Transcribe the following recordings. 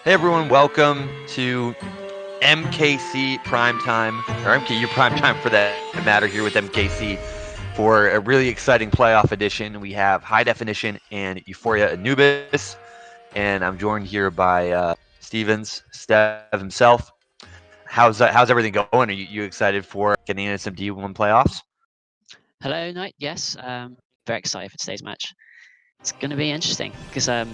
Hey everyone, welcome to MKC Primetime, or MKU Primetime for that matter, here with MKC for a really exciting playoff edition. We have High Definition and Euphorya Anubis, and I'm joined here by Stev himself. How's everything going? Are you excited for getting into some D1 playoffs? Hello, Knight. Yes, very excited for today's match. It's going to be interesting because I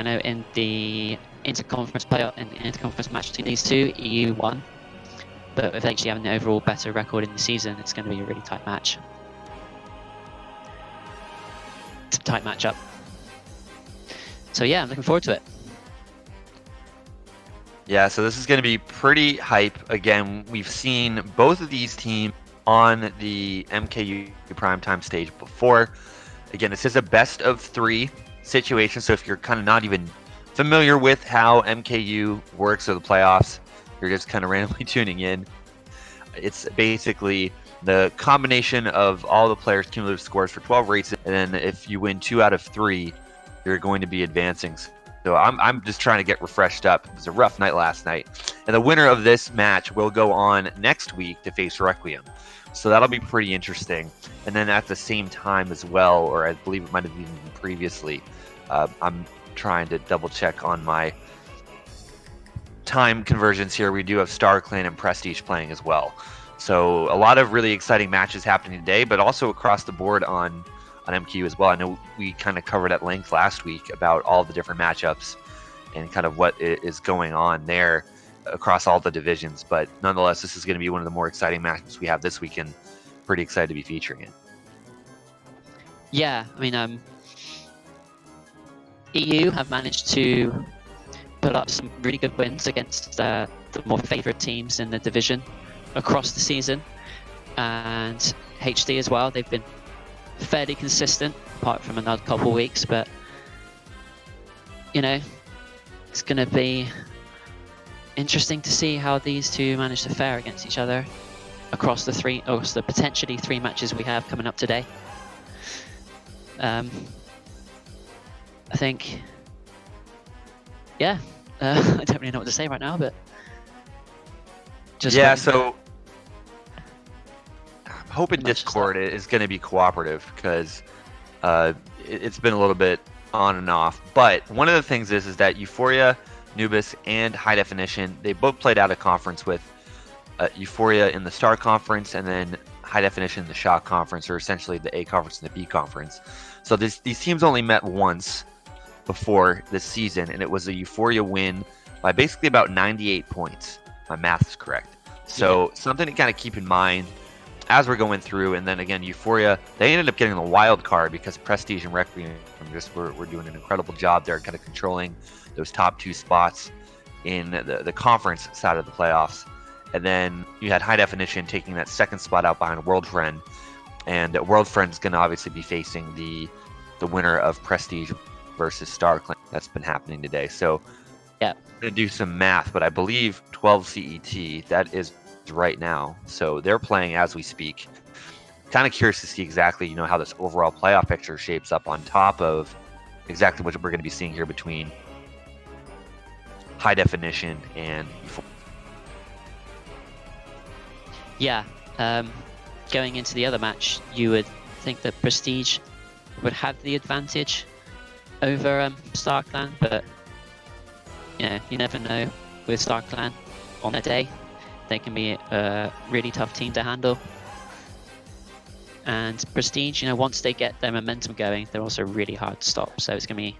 know in the interconference match between these two, EU won, but with HG having an overall better record in the season, it's going to be a really tight match. It's a tight matchup. So yeah, I'm looking forward to it. Yeah, so this is going to be pretty hype. Again, we've seen both of these teams on the MKU primetime stage before. Again, this is a best of 3 situation, so if you're kind of not even familiar with how MKU works or the playoffs, you're just kind of randomly tuning in. It's basically the combination of all the players' cumulative scores for 12 races, and then if you win 2 out of 3, you're going to be advancing. So I'm just trying to get refreshed up. It was a rough night last night. And the winner of this match will go on next week to face Requiem. So that'll be pretty interesting. And then at the same time as well, or I believe it might have even been previously, I'm trying to double check on my time conversions here. We do have Star Clan and Prestige playing as well. So a lot of really exciting matches happening today, but also across the board on MKU as well. I know we kind of covered at length last week about all the different matchups and kind of what is going on there across all the divisions. But nonetheless, this is going to be one of the more exciting matches we have this weekend. Pretty excited to be featuring it. Yeah, I mean, EU have managed to put up some really good wins against the more favoured teams in the division across the season, and HD as well. They've been fairly consistent apart from another couple of weeks, but it's going to be interesting to see how these two manage to fare against each other across the potentially 3 matches we have coming up today. I think, yeah, I don't really know what to say right now, but so I'm hoping Discord is going to be cooperative because it's been a little bit on and off. But one of the things is that Euphorya, Anubis, and High Definition, they both played out of conference with Euphorya in the Star Conference and then High Definition in the Shock Conference, or essentially the A Conference and the B Conference. So these teams only met once before this season, and it was a Euphorya win by basically about 98 points. My math is correct. So something to kind of keep in mind as we're going through. And then again, Euphorya, they ended up getting the wild card because Prestige and Requiem just were doing an incredible job there, kind of controlling those top 2 spots in the conference side of the playoffs. And then you had High Definition taking that 2nd spot out behind World Friend. And World Friend is going to obviously be facing the winner of Prestige versus Star Clan. That's been happening today. So yeah, I'm going to do some math, but I believe 12 CET, that is right now. So they're playing as we speak. Kind of curious to see exactly, how this overall playoff picture shapes up on top of exactly what we're going to be seeing here between High Definition and Yeah, going into the other match, you would think that Prestige would have the advantage over Star Clan, but you never know with Star Clan on their day. They can be a really tough team to handle. And Prestige, once they get their momentum going, they're also really hard to stop. So it's going to be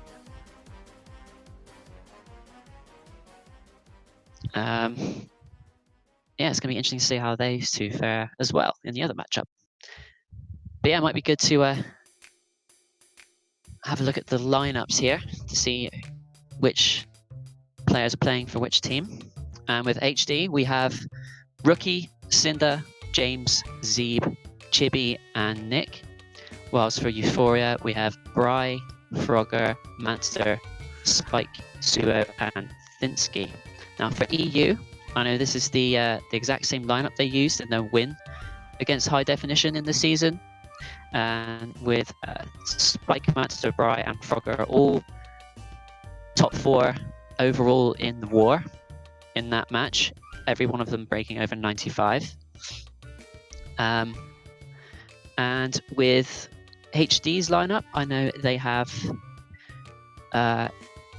it's going to be interesting to see how these two fare as well in the other matchup. But yeah, it might be good to have a look at the lineups here to see which players are playing for which team. And with HD, we have Rookie, Cinder, James, Zeeb, Chibi, and Nick. Whilst for Euphorya, we have Bry, Frogger, Manster, Spike, Suo, and Thinsky. Now for EU, I know this is the exact same lineup they used in their win against High Definition in the season. And with Spike, Manster, Bry, and Frogger all top 4 overall in the war in that match. Every one of them breaking over 95. And with HD's lineup, I know they have.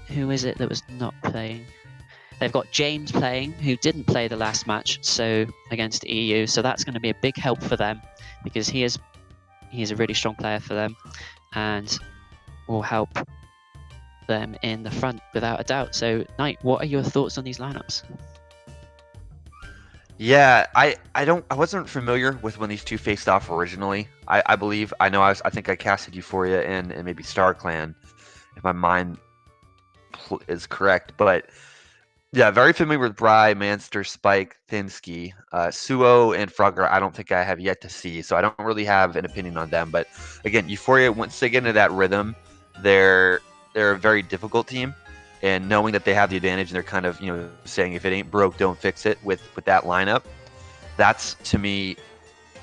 Who is it that was not playing? They've got James playing, who didn't play the last match, so against EU. So that's going to be a big help for them because he is a really strong player for them, and will help them in the front without a doubt. So, Knight, what are your thoughts on these lineups? Yeah, I wasn't familiar with when these two faced off originally. I believe I think I casted Euphorya and maybe Star Clan, if my mind is correct. But yeah, very familiar with Bry, Manster, Spike, Thinsky, Suo, and Frogger. I don't think I have yet to see, so I don't really have an opinion on them. But again, Euphorya, once they get into that rhythm, they're a very difficult team. And knowing that they have the advantage, and they're kind of saying if it ain't broke, don't fix it with that lineup. That's to me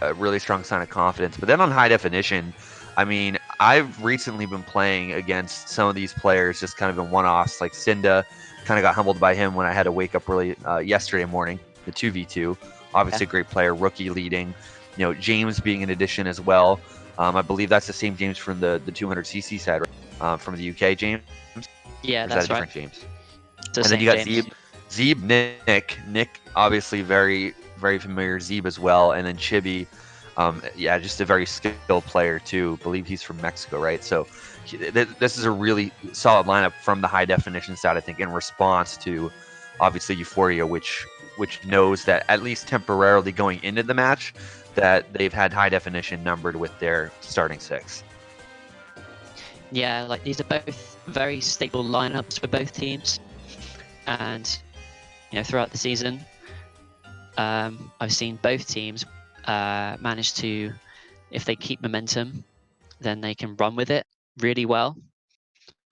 a really strong sign of confidence. But then on high definition, I mean, I've recently been playing against some of these players, just kind of in one-offs, like Cinda. Kind of got humbled by him when I had to wake up early yesterday morning, the 2v2. Obviously, a great player, rookie leading. James being an addition as well. I believe that's the same James from the 200cc side, right? From the UK, James. Yeah, Or is that's that a right. different James? The And then same you got James. Zeeb, Nick, obviously very, very familiar. Zeeb as well, and then Chibi, yeah, just a very skilled player too. I believe he's from Mexico, right? So this is a really solid lineup from the high definition side. I think in response to obviously Euphorya, which knows that at least temporarily going into the match that they've had high definition numbered with their starting six. Yeah, like these are both very stable lineups for both teams, and throughout the season, I've seen both teams manage to, if they keep momentum, then they can run with it really well.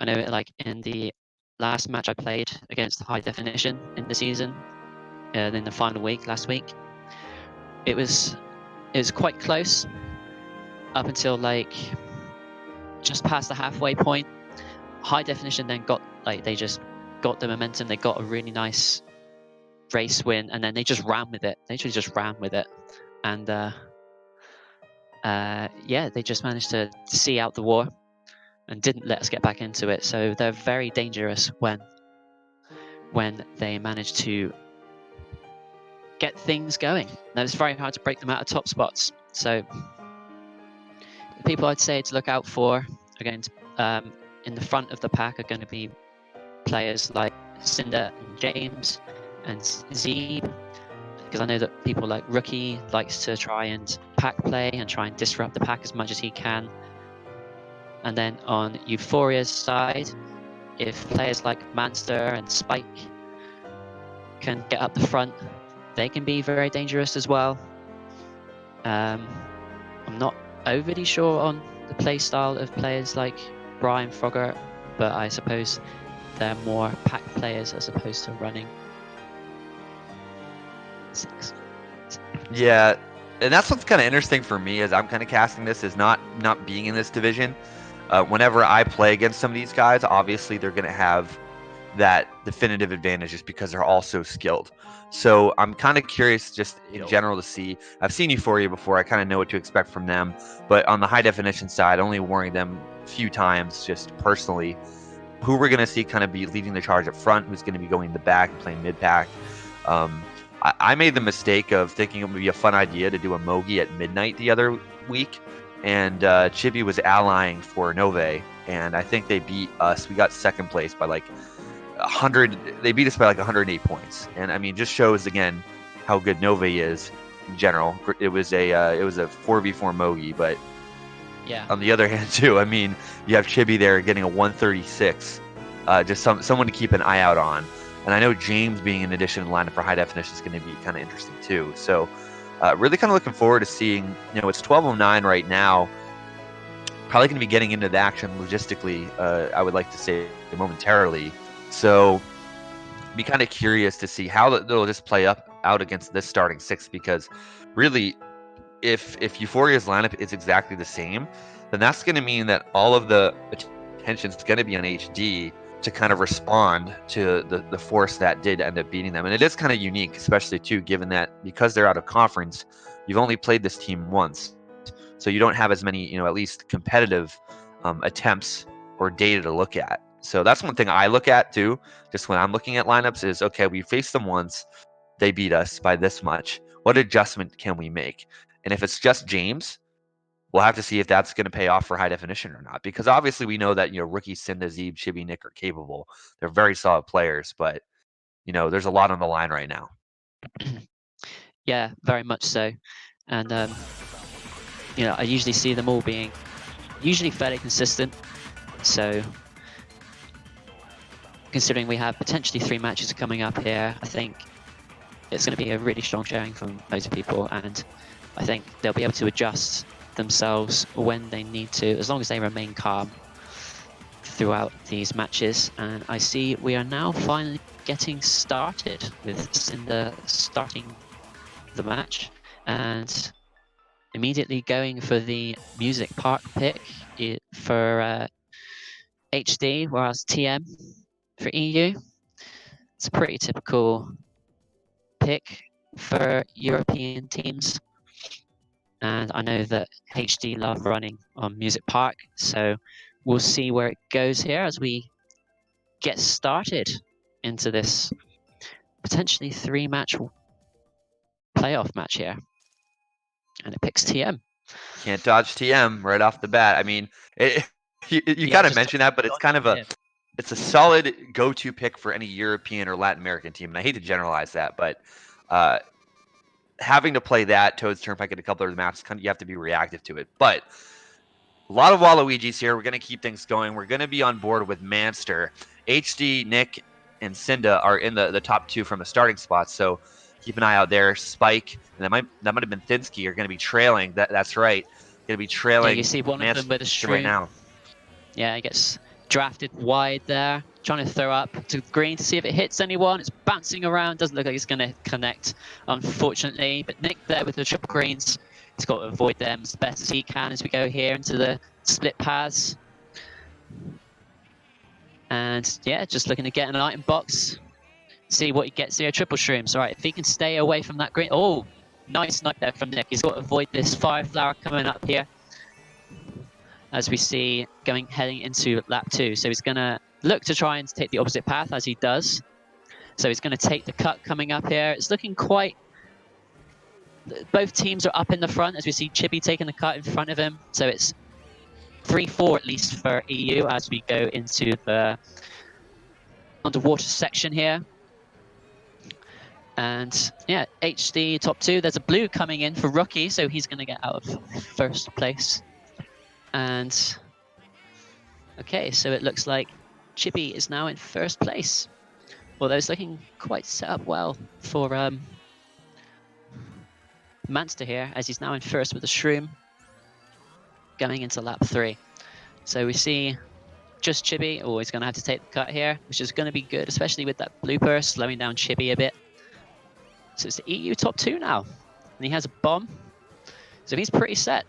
I know, like in the last match I played against High Definition in the season, in the final week last week, it was quite close up until like just past the halfway point. High Definition then they just got the momentum. They got a really nice race win, and then they just ran with it. They actually just ran with it, and yeah, they just managed to see out the war and didn't let us get back into it. So they're very dangerous when they manage to get things going. Now it's very hard to break them out of top spots. So the people I'd say to look out for again in the front of the pack are going to be players like Cinder and James and Zeeb, because I know that people like Rookie likes to try and pack play and try and disrupt the pack as much as he can. And then on Euphorya's side, if players like Manster and Spike can get up the front, they can be very dangerous as well. I'm not overly sure on the play style of players like Brian Frogger, but I suppose they're more pack players as opposed to running. Six. Yeah, and that's what's kind of interesting for me as I'm kind of casting this is not being in this division. Whenever I play against some of these guys, obviously they're going to have that definitive advantage just because they're all so skilled. So I'm kind of curious just in general to see. I've seen Euphorya before. I kind of know what to expect from them. But on the high definition side, only warring them a few times just personally. Who we're going to see kind of be leading the charge up front, who's going to be going in the back and playing mid-pack. I made the mistake of thinking it would be a fun idea to do a Mogi at midnight the other week. And Chibi was allying for Nove. And I think they beat us. We got second place by like 100. They beat us by like 108 points. And I mean, just shows again how good Nove is in general. It was a 4v4 Mogi, but Yeah. on the other hand too, I mean, you have Chibi there getting a 136. Just someone to keep an eye out on. And I know James being an addition in the lineup for high definition is going to be kind of interesting too. So really kind of looking forward to seeing, it's 12:09 right now. Probably going to be getting into the action logistically, I would like to say momentarily. So be kind of curious to see how they'll just play out against this starting six, because really if Euphorya's lineup is exactly the same, then that's going to mean that all of the attention is going to be on HD, to kind of respond to the force that did end up beating them. And it is kind of unique, especially too, given that because they're out of conference, you've only played this team once. So you don't have as many, at least competitive attempts or data to look at. So that's one thing I look at too, just when I'm looking at lineups is, okay, we faced them once, they beat us by this much. What adjustment can we make? And if it's just James, we'll have to see if that's going to pay off for high definition or not. Because obviously we know that, rookie Cinda, Zeeb, Chibi, Nick are capable. They're very solid players, but, there's a lot on the line right now. Yeah, very much so. And, I usually see them all being usually fairly consistent. So considering we have potentially 3 matches coming up here, I think it's going to be a really strong showing from loads of people. And I think they'll be able to adjust themselves when they need to, as long as they remain calm throughout these matches. And I see we are now finally getting started with Cinder starting the match and immediately going for the Music Park pick for HD, whereas TM for EU. It's a pretty typical pick for European teams. And I know that HD love running on Music Park, so we'll see where it goes here as we get started into this potentially 3-match playoff match here. And it picks TM. Can't dodge TM right off the bat. I mean, you kind of mentioned that, but it's kind of it's a solid go-to pick for any European or Latin American team. And I hate to generalize that, but having to play that Toad's Turnpike in a couple of the maps, you have to be reactive to it. But a lot of Waluigi's here. We're going to keep things going. We're going to be on board with Manster. HD, Nick, and Cinda are in the top 2 from the starting spot. So keep an eye out there. Spike, and that might have been Thinsky, are going to be trailing. That's right. Going to be trailing. Yeah, you see one Manster of them with a shroom right now. Yeah, he gets drafted wide there, trying to throw up to green to see if it hits anyone. It's bouncing around. Doesn't look like it's going to connect, unfortunately. But Nick there with the triple greens. He's got to avoid them as best as he can as we go here into the split paths. And yeah, just looking to get an item box. See what he gets here. Triple shrooms. All right, if he can stay away from that green. Oh, nice snipe there from Nick. He's got to avoid this fire flower coming up here, as we see heading into lap 2. So he's going to look to try and take the opposite path as he does. So he's going to take the cut coming up here. It's looking quite... Both teams are up in the front as we see Chibi taking the cut in front of him. So it's 3-4 at least for EU as we go into the underwater section here. And yeah, HD top 2. There's a blue coming in for Rookie, so he's going to get out of first place. And okay, so it looks like Chibi is now in first place. Although it's looking quite set up well for Manster here, as he's now in first with the shroom, going into lap 3. So we see just Chibi. Oh, he's going to have to take the cut here, which is going to be good, especially with that blooper, slowing down Chibi a bit. So it's the EU top 2 now, and he has a bomb, so he's pretty set.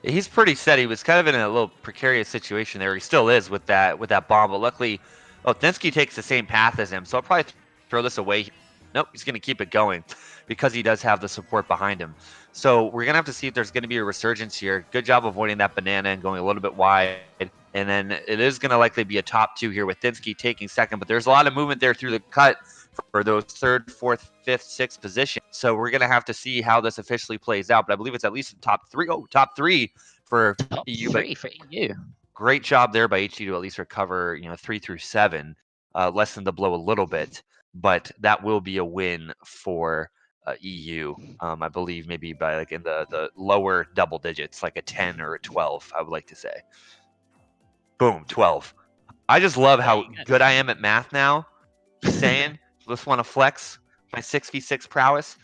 He's pretty set. He was kind of in a little precarious situation there. He still is with that bomb, but luckily, Thinsky takes the same path as him, so I'll probably throw this away. Nope, he's going to keep it going because he does have the support behind him. So we're going to have to see if there's going to be a resurgence here. Good job avoiding that banana and going a little bit wide. And then it is going to likely be a top 2 here with Thinsky taking second, but there's a lot of movement there through the cut for those 3rd, 4th, 5th, 6th positions. So we're going to have to see how this officially plays out, but I believe it's at least top 3. Oh, top 3 for top EU. Top 3 for EU. Great job there by HD to at least recover, 3 through 7, lessen the blow a little bit, but that will be a win for EU. I believe maybe by like in the lower double digits, like a 10 or a 12, I would like to say. Boom, 12. I just love how good I am at math now. Just saying. Just want to flex my 6v6 prowess.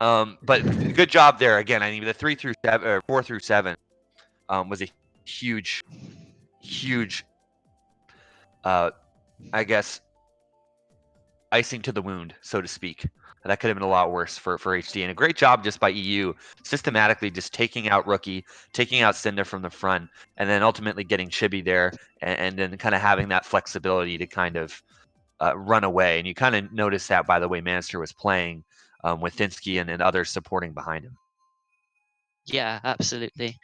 But good job there. Again, I mean, the 3 through 7 or 4 through 7 was a huge, I guess icing to the wound, so to speak. That could have been a lot worse for HD. And a great job just by EU, systematically just taking out Rookie, taking out Cinder from the front, and then ultimately getting Chibi there, and then kind of having that flexibility to kind of run away. And you kind of noticed that by the way Manster was playing with Thinsky and others supporting behind him. Yeah, absolutely.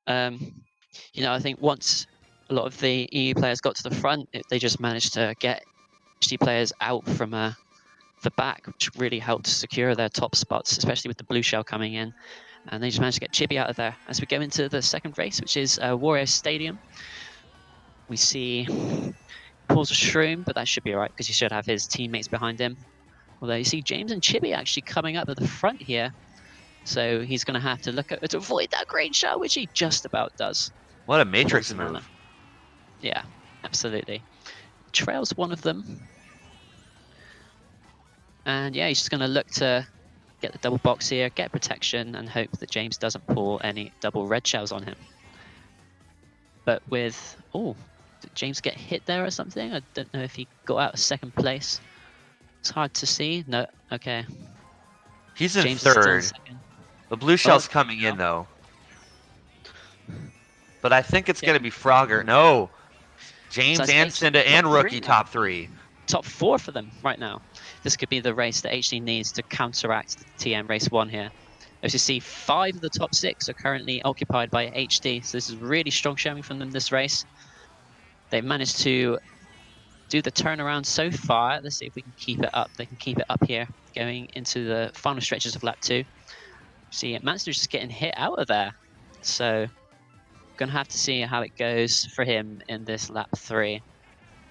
You know, I think once a lot of the EU players got to the front, they just managed to get HD players out from the back, which really helped secure their top spots, especially with the blue shell coming in. And they just managed to get Chibi out of there. As we go into the second race, which is Warrior Stadium, we see pulls a shroom, but that should be alright because he should have his teammates behind him. Although you see James and Chibi actually coming up at the front here. So he's going to have to look at to avoid that great shot, which he just about does. What a Matrix move. Yeah, absolutely. Trails one of them. And yeah, he's just going to look to get the double box here, get protection, and hope that James doesn't pull any double red shells on him. But with... Oh, did James get hit there or something? I don't know if he got out of second place. It's hard to see. No, okay. He's in James third. Is still second. The blue shell's coming in, though. But I think it's going to be Frogger. No! James So and Cinda and Rookie top 3. Top 4 for them right now. This could be the race that HD needs to counteract the TM race 1 here. As you see, 5 of the top 6 are currently occupied by HD, so this is really strong showing from them this race. They've managed to do the turnaround so far. Let's see if we can keep it up. They can keep it up here, going into the final stretches of lap 2. See, Manster's just getting hit out of there. So, gonna have to see how it goes for him in this lap 3.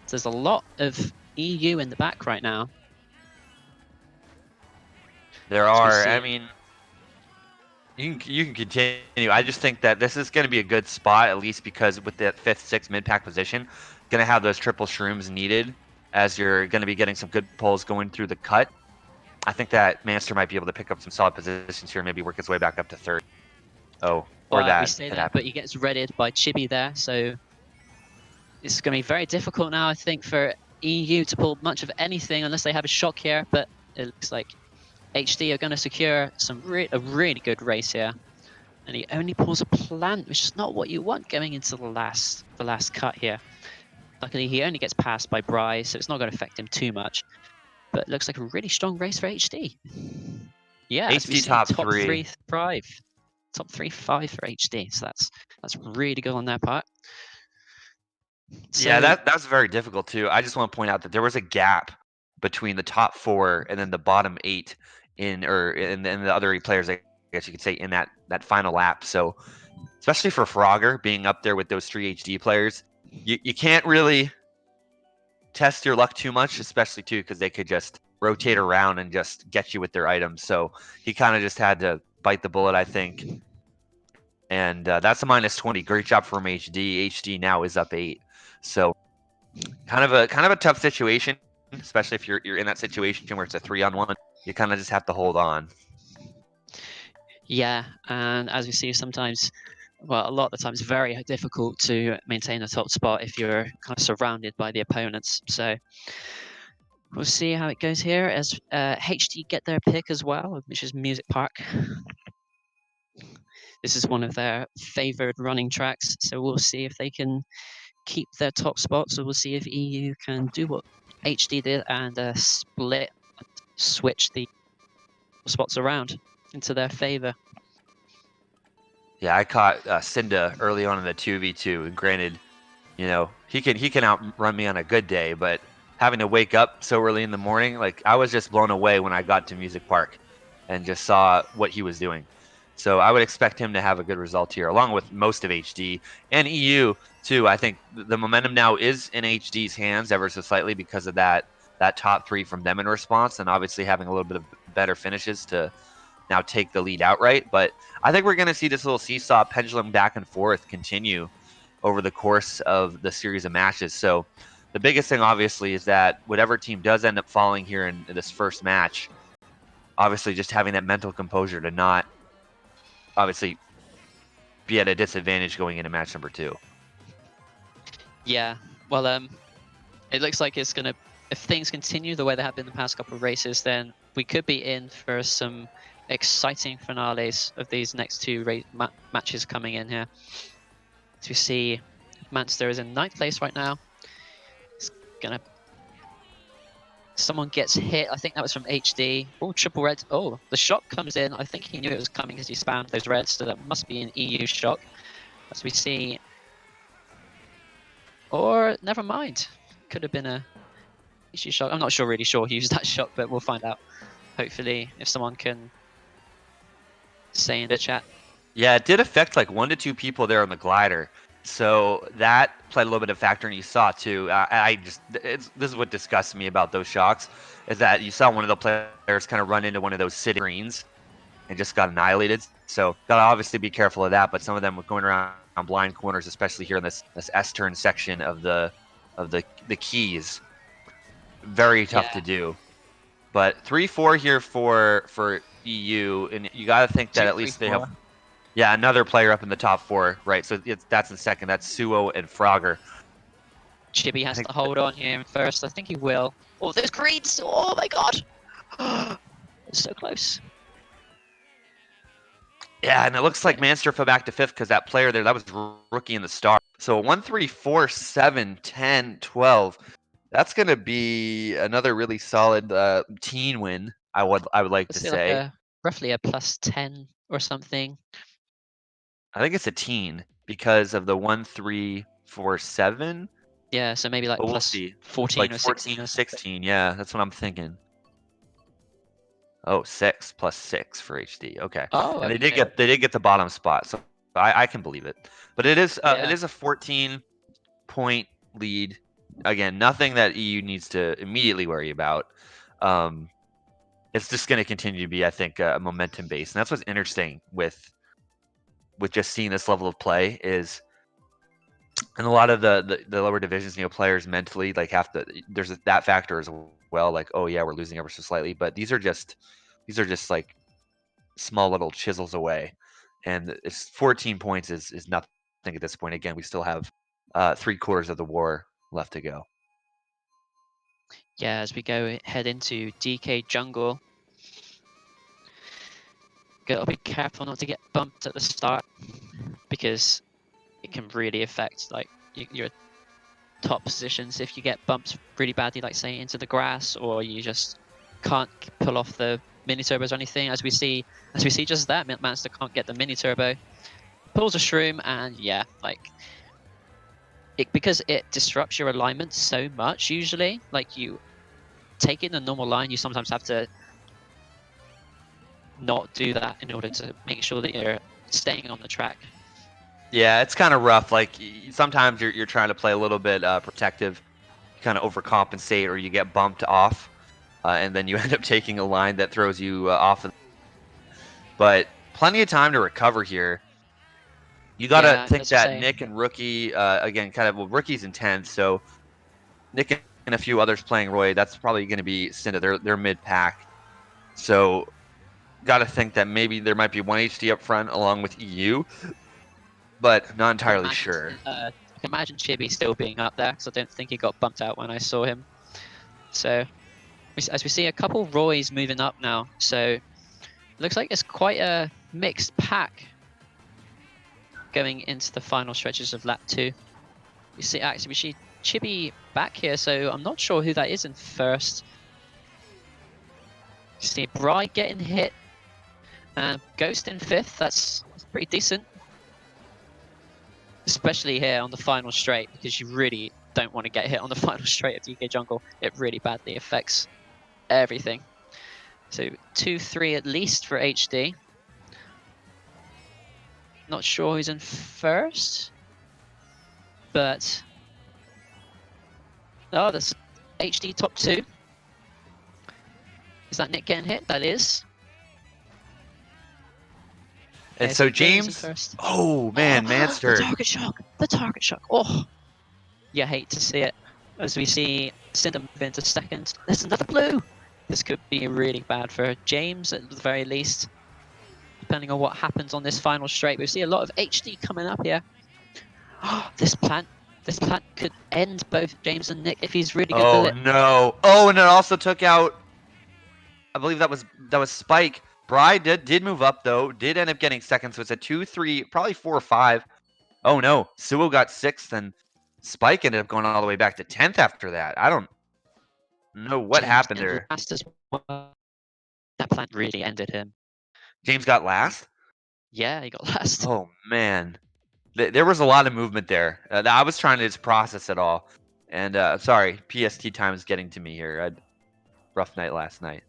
So there's a lot of EU in the back right now. There are. I mean, you can continue. I just think that this is going to be a good spot, at least because with that 5th, 6th mid-pack position, going to have those triple shrooms needed as you're going to be getting some good pulls going through the cut. I think that Manster might be able to pick up some solid positions here and maybe work his way back up to 3rd. Oh, or that. We say that, but he gets redded by Chibi there, so it's going to be very difficult now, I think, for EU to pull much of anything unless they have a shock here, but it looks like HD are going to secure a really good race here. And he only pulls a plant, which is not what you want going into the last cut here. Luckily, he only gets passed by Bryce, so it's not going to affect him too much. But it looks like a really strong race for HD. Yeah, HD top 3. Top 3-5 for HD, so that's really good on their part. So, yeah, that's very difficult too. I just want to point out that there was a gap between the top 4 and then the bottom 8 in the other 8 players, I guess you could say, in that final lap. So especially for Frogger being up there with those 3 HD players, you can't really test your luck too much, especially too because they could just rotate around and just get you with their items. So he kind of just had to bite the bullet, I think. And that's a -20. Great job from HD. HD now is up 8. So kind of a tough situation, especially if you're in that situation where it's a 3-on-1. You kind of just have to hold on. Yeah, and as we see sometimes, well, a lot of the time it's very difficult to maintain a top spot if you're kind of surrounded by the opponents. So we'll see how it goes here as HD get their pick as well, which is Music Park. This is one of their favored running tracks, so we'll see if they can keep their top spot. So we'll see if EU can do what HD did and switch the spots around into their favor. Yeah, I caught Cinda early on in the 2v2, and granted, you know, he can outrun me on a good day, but having to wake up so early in the morning, like I was just blown away when I got to Music Park and just saw what he was doing. So I would expect him to have a good result here, along with most of HD and EU too. I think the momentum now is in HD's hands ever so slightly because of that top 3 from them in response, and obviously having a little bit of better finishes to now take the lead outright. But I think we're going to see this little seesaw pendulum back and forth continue over the course of the series of matches. So the biggest thing, obviously, is that whatever team does end up falling here in this first match, obviously just having that mental composure to not obviously be at a disadvantage going into match number 2. Yeah, well, it looks like it's going to if things continue the way they have been the past couple of races, then we could be in for some exciting finales of these next two matches coming in here. So we see Manster is in 9th place right now. It's gonna. Someone gets hit. I think that was from HD. Oh, triple red. Oh, the shock comes in. I think he knew it was coming because he spammed those reds, so that must be an EU shock. As we see. Or never mind. Could have been a issue shock. I'm not really sure who used that shock, but we'll find out. Hopefully, if someone can say in the chat. Yeah, it did affect like 1 to 2 people there on the glider. So that played a little bit of factor, and you saw too. This is what disgusts me about those shocks, is that you saw one of the players kind of run into one of those city greens and just got annihilated. So gotta obviously be careful of that. But some of them were going around blind corners, especially here in this S turn section of the keys. Very tough to do. But 3-4 here for EU, and you got to think that 2, at 3, least they 4. have, yeah, another player up in the top 4, right? So that's in second. That's Suo and Frogger. Chibi has to hold on here in first. I think he will. Oh, there's greens! Oh my god! It's so close. Yeah, and it looks like Manster fell back to 5th because that player there, that was rookie in the start. So 1, 3, 4, 7, 10, 12. That's going to be another really solid teen win, I would like to Let's say say. like roughly a +10 or something. I think it's a teen because of the 1, 3, 4, 7. Yeah, so maybe like We'll see. 14 Like or 14, 16 or something. 16. Yeah, that's what I'm thinking. Oh, 6 plus 6 for HD. Okay. Oh, And okay. they did get the bottom spot, so I can believe it. But it is Yeah. a 14-point lead. Again, nothing that EU needs to immediately worry about. It's just going to continue to be, I think, momentum based, and that's what's interesting with just seeing this level of play is, in a lot of the lower divisions, players mentally like have to. There's that factor as well. Like, oh yeah, we're losing ever so slightly, but these are just like small little chisels away, and it's 14 points is nothing at this point. Again, we still have 3/4 of the war left to go. Yeah, as we head into DK jungle. Gotta be careful not to get bumped at the start, because it can really affect like your top positions if you get bumped really badly, like say into the grass, or you just can't pull off the mini turbos or anything. As we see just that, Manster can't get the mini turbo, pulls a shroom, and yeah, like because it disrupts your alignment so much. Usually, like you take it in a normal line, you sometimes have to not do that in order to make sure that you're staying on the track. Yeah, it's kind of rough. Like sometimes you're trying to play a little bit protective, kind of overcompensate, or you get bumped off, and then you end up taking a line that throws you off. But plenty of time to recover here. You got to think that Nick and Rookie, again, kind of, well, Rookie's in 10th, so Nick and a few others playing Roy, that's probably going to be Cinda. They're mid-pack. So got to think that maybe there might be one HD up front along with EU, but not entirely sure. I can imagine Chibi still being up there, because I don't think he got bumped out when I saw him. So, as we see a couple Roys moving up now, so it looks like it's quite a mixed pack going into the final stretches of lap 2. We see Chibi back here, so I'm not sure who that is in first. You see Bry getting hit, and Ghost in 5th. That's pretty decent, especially here on the final straight, because you really don't want to get hit on the final straight of DK Jungle. It really badly affects everything. So 2-3 at least for HD. Not sure who's in first, but oh, that's HD top 2. Is that Nick getting hit? That is. And so James, oh man, Manster. The target shock. Oh, you hate to see it. As we see Cinder move into second. There's another blue. This could be really bad for James at the very least, depending on what happens on this final straight. We see a lot of HD coming up here. This plant This plant could end both James and Nick if he's really good Oh with it. no! Oh, and it also took out. I believe that was Spike. Bry did move up though. Did end up getting second, so it's a 2-3, probably 4-5. Oh no! Suo got sixth, and Spike ended up going all the way back to 10th after that. I don't know what James happened in there. last as well. That plant really ended him. James got last. Yeah, he got last. Oh man, there was a lot of movement there. I was trying to just process it all, and sorry, PST time is getting to me here. I had a rough night last night,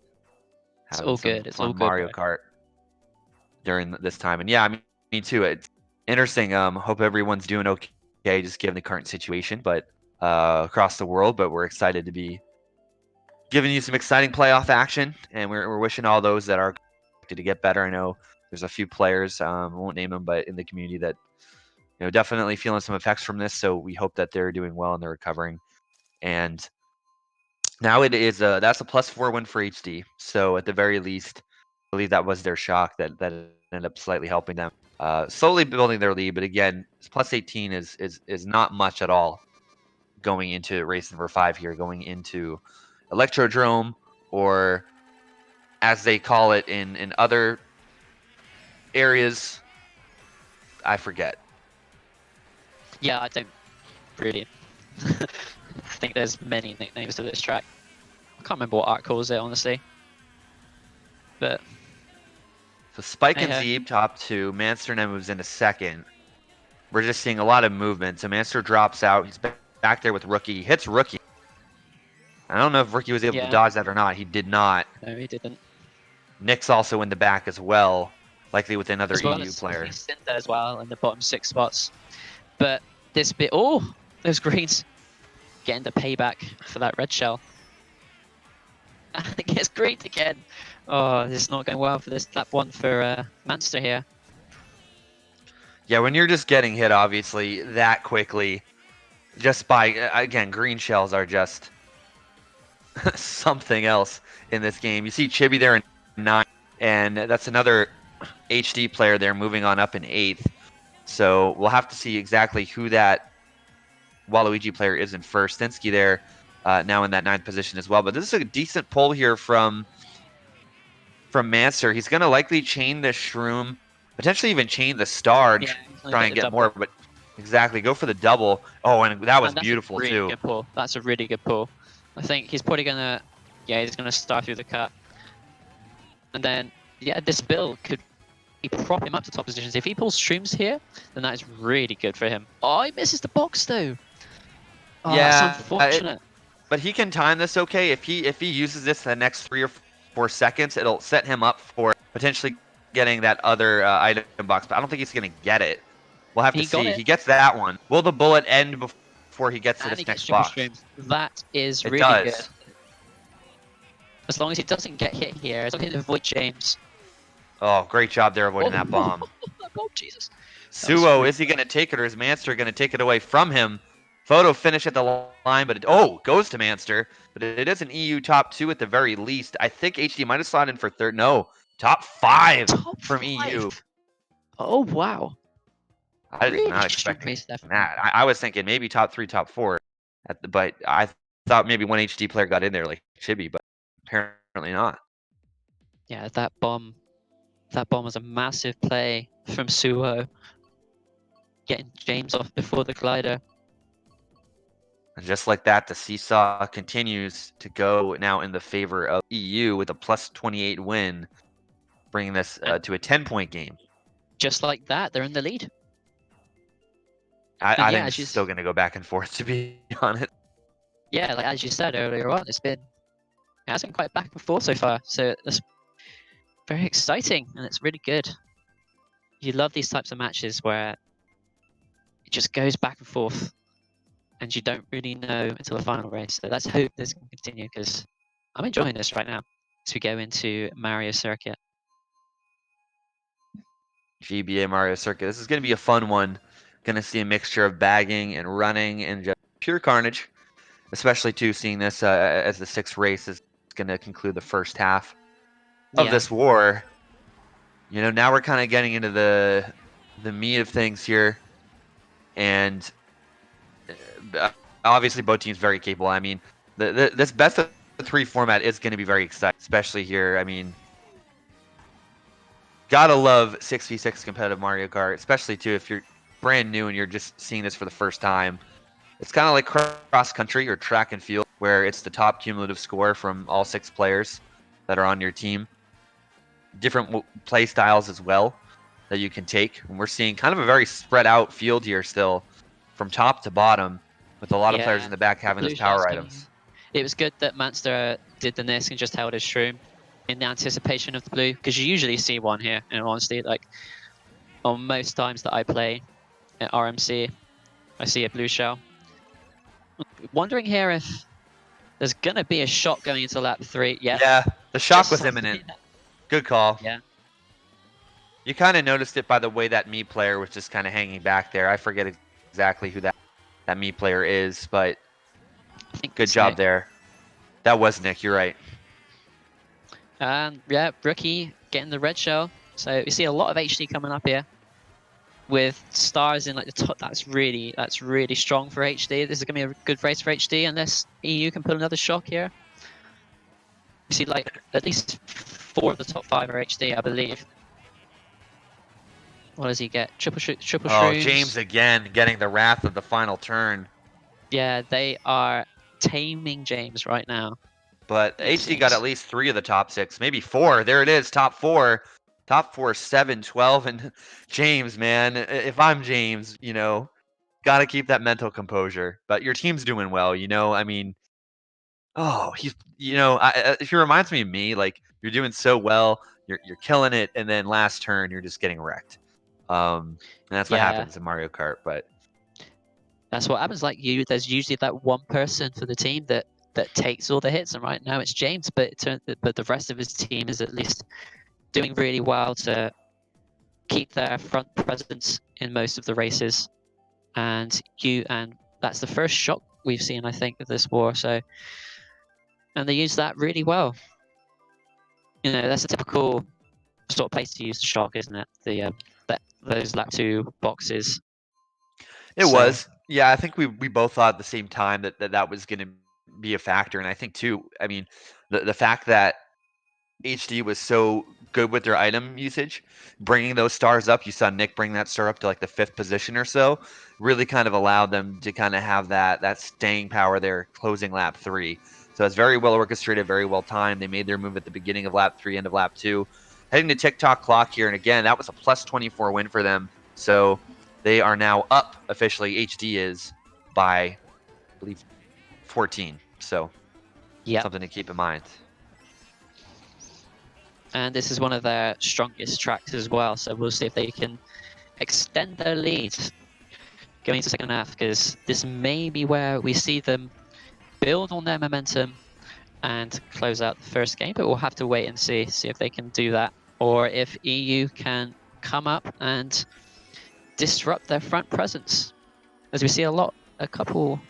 It's having all some good. It's all fun good, Mario bro. Kart during this time, and yeah, I mean, me too. It's interesting. Hope everyone's doing okay, just given the current situation, but across the world. But we're excited to be giving you some exciting playoff action, and we're wishing all those that are to get better. I know there's a few players, I won't name them, but in the community that definitely feeling some effects from this. So we hope that they're doing well and they're recovering. And now it is that's a +4 win for HD. So at the very least, I believe that was their shock that ended up slightly helping them, slowly building their lead. But again, +18 is not much at all going into race number 5 here, going into Electrodrome, or as they call it in other areas, I forget. Yeah, I don't really think there's many nicknames to this track. I can't remember what Art calls it, honestly. But So Spike and hey-ho. Zeeb top 2. Manster now moves into second. We're just seeing a lot of movement. So Manster drops out. He's back there with Rookie. He hits Rookie. I don't know if Rookie was able to Yeah, dodge that or not. He did not. no, he didn't. Nick's also in the back as well, likely with another As well EU as I player. think Cinder as well in the bottom 6 spots. But this bit, oh, those greens getting the payback for that red shell. And it gets greened again. Oh, this is not going well for this lap 1 for Manster here. Yeah, when you're just getting hit, obviously, that quickly, just by, again, green shells are just something else in this game. You see Chibi there in 9, and that's another HD player there moving on up in 8th. So we'll have to see exactly who that Waluigi player is in first. Stensky there now in that 9th position as well. But this is a decent pull here from Manster. He's going to likely chain the Shroom, potentially even chain the Star, Yeah, he's gonna try and the get double. more. But exactly, go for the double. Oh, and that was And that's a beautiful really too. good pull. That's a really good pull. I think he's probably gonna, yeah, he's gonna start through the cut. And then, yeah, this build could prop him up to top positions. If he pulls Shrooms here, then that is really good for him. Oh, he misses the box though. Oh, that's Yeah, unfortunate. but he can time this okay. If he uses this in the next 3 or 4 seconds, it'll set him up for potentially getting that other item box. But I don't think he's going to get it. We'll have to He got see. it, He gets that one. Will the bullet end before he gets to and he this gets next triple box? Shrooms. That is It really good. does. As long as he doesn't get hit here, as long as he avoid James. Oh, great job there avoiding that bomb. Oh, Jesus. Suo, really is he going to take it, or is Manster going to take it away from him? Photo finish at the line, but goes to Manster. But it is an EU top 2 at the very least. I think HD might have slotted in for third. No, top 5 top from 5. EU. Oh, wow. I was Really not strong expecting race there. that. I was thinking maybe top 3, top 4, but I thought maybe one HD player got in there like Chibi, but apparently not. Yeah, that bomb was a massive play from Suo. Getting James off before the glider. And just like that, the seesaw continues to go now in the favor of EU with a +28 win, bringing this to a 10-point game. Just like that, they're in the lead. I yeah, think it's still going to go back and forth, to be honest. Yeah, like as you said earlier on, it has been quite back and forth so far. So it's very exciting and it's really good. You love these types of matches where it just goes back and forth and you don't really know until the final race. So let's hope this can continue because I'm enjoying this right now as we go into Mario Circuit. GBA Mario Circuit. This is going to be a fun one. Going to see a mixture of bagging and running and just pure carnage, especially too seeing this as the 6th race is going to conclude the first half of this war. Now we're kind of getting into the meat of things here, and obviously both teams very capable. I mean, this best of 3 format is going to be very exciting, especially here. I mean, gotta love 6v6 competitive Mario Kart, especially too if you're brand new and you're just seeing this for the first time. It's kind of like cross country or track and field, where it's the top cumulative score from all 6 players that are on your team. Different play styles as well that you can take. And we're seeing kind of a very spread out field here still, from top to bottom, with a lot of players Yeah, in the back the having blue those shell's power coming in. items. It was good that Manster did the Nisk and just held his shroom in the anticipation of the blue, because you usually see one here, in all honesty. Like, on most times that I play at RMC, I see a blue shell. Wondering here if there's going to be a shot going into lap 3. Yep. Yeah, the shock Just was saw imminent. that. Good call. Yeah. You kind of noticed it by the way that me player was just kind of hanging back there. I forget exactly who that me player is, but I think good it's job Nick. there. That was Nick. You're right. And yeah, Rookie getting the red shell. So you see a lot of HD coming up here with stars in like the top. That's really strong for HD. This is gonna be a good race for HD unless EU can put another shock here. You see like at least 4 of the top 5 are HD, I believe. What does he get? Triple Oh, shrooms. James again getting the wrath of the final turn. Yeah, they are taming James right now. But It HD got at seems. least 3 of the top 6, maybe 4. There it is, top 4. Top 4, 7, 12, and James, man. If I'm James, got to keep that mental composure. But your team's doing well, I mean, oh, he's, he reminds me of me. Like, you're doing so well, you're killing it, and then last turn, you're just getting wrecked. And that's what Yeah, happens in Mario Kart. But that's what happens. Like there's usually that one person for the team that takes all the hits, and right now it's James. But the rest of his team is at least doing really well to keep their front presence in most of the races. And that's the first shock we've seen, I think, of this war. So, and they use that really well. That's a typical sort of place to use the shock, isn't it? Those lap 2 boxes. it So was. Yeah, I think we both thought at the same time that was going to be a factor. And I think, too, I mean, the fact that HD was so good with their item usage, bringing those stars up. You saw Nick bring that star up to like the 5th position or so. Really kind of allowed them to kind of have that staying power there, closing lap 3. So it's very well orchestrated, very well timed. They made their move at the beginning of lap 3, end of lap 2. Heading to TikTok clock here, and again, that was a plus 24 win for them. So they are now up officially. HD is by, I believe, 14. So yeah, something to keep in mind. and this is one of their strongest tracks as well. So we'll see if they can extend their lead going into second half, because this may be where we see them build on their momentum and close out the first game. But we'll have to wait and see if they can do that, or if EU can come up and disrupt their front presence, as we see a couple.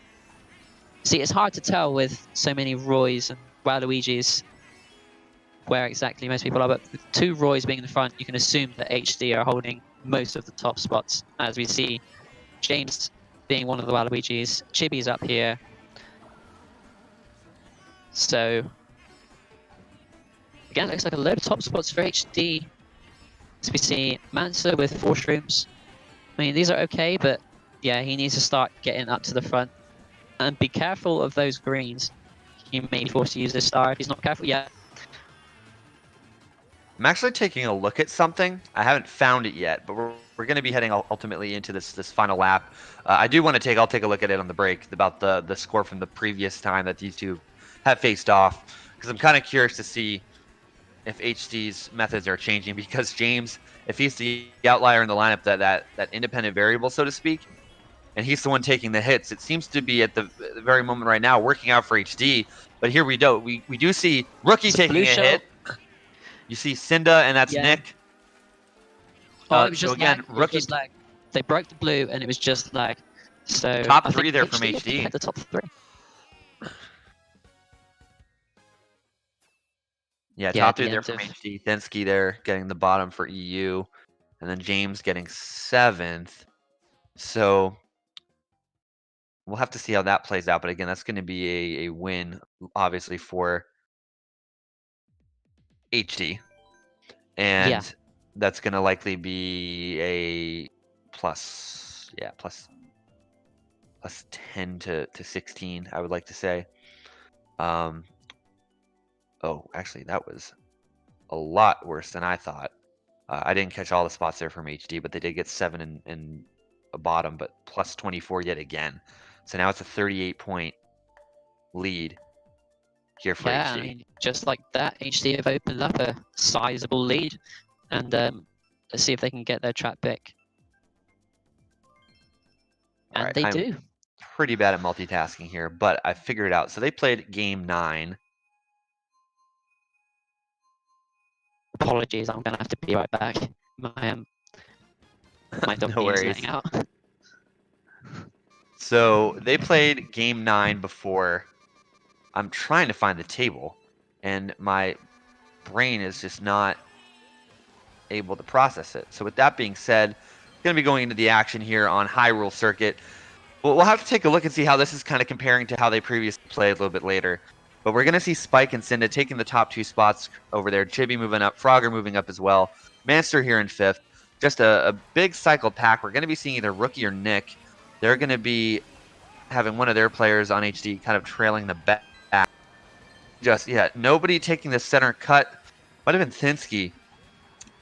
See, it's hard to tell with so many Roys and Waluigis where exactly most people are, but with 2 Roys being in the front, you can assume that HD are holding most of the top spots, as we see James being one of the Waluigis. Chibi's up here. So, again, looks like a load of top spots for HD. As we see Manser with 4 shrooms. I mean, these are okay, but yeah, he needs to start getting up to the front. And be careful of those greens. He may be forced to use this star if he's not careful. Yeah. I'm actually taking a look at something. I haven't found it yet, but we're going to be heading ultimately into this final lap. I do want to I'll take a look at it on the break about the score from the previous time that these two have faced off, because I'm kind of curious to see if HD's methods are changing, because James, if he's the outlier in the lineup, that independent variable, so to speak, and he's the one taking the hits, it seems to be at the very moment right now working out for HD. But here we go. We do see Rookie It's a blue taking a shell. hit. You see Cinda, and that's Yeah. Nick. Oh, it was So just lag. again, It was Rookie just lag. They broke the blue, and it was just lag. So top I think 3 there from HD have HD. hit the top 3. Yeah, Yeah, top at 3 the there end from of. HD. Thinsky there getting the bottom for EU, and then James getting 7th. So we'll have to see how that plays out. But again, that's going to be a win, obviously, for HD. Yeah, And that's going to likely be a plus 10 to 16, I would like to say. Oh, actually, that was a lot worse than I thought. I didn't catch all the spots there from HD, but they did get 7 in a bottom, but plus 24 yet again. So now it's a 38-point lead here for yeah. I HD. mean, just like that, HD have opened up a sizable lead, and let's see if they can get their trap pick. All And right, they I'm do. pretty bad at multitasking here, but I figured it out. So they played game 9. Apologies, I'm gonna have to be right back. My dog No is worries. letting out. So they played game 9 before. I'm trying to find the table, and my brain is just not able to process it. So with that being said, going to be going into the action here on Hyrule Circuit. We'll have to take a look and see how this is kind of comparing to how they previously played a little bit later. But we're going to see Spike and Cinda taking the top 2 spots over there. Chibi moving up, Frogger moving up as well. Manster here in 5th. Just a big cycle pack. We're going to be seeing either Rookie or Nick. They're going to be having one of their players on HD kind of trailing the back. Nobody taking the center cut. Might have been Thinsky.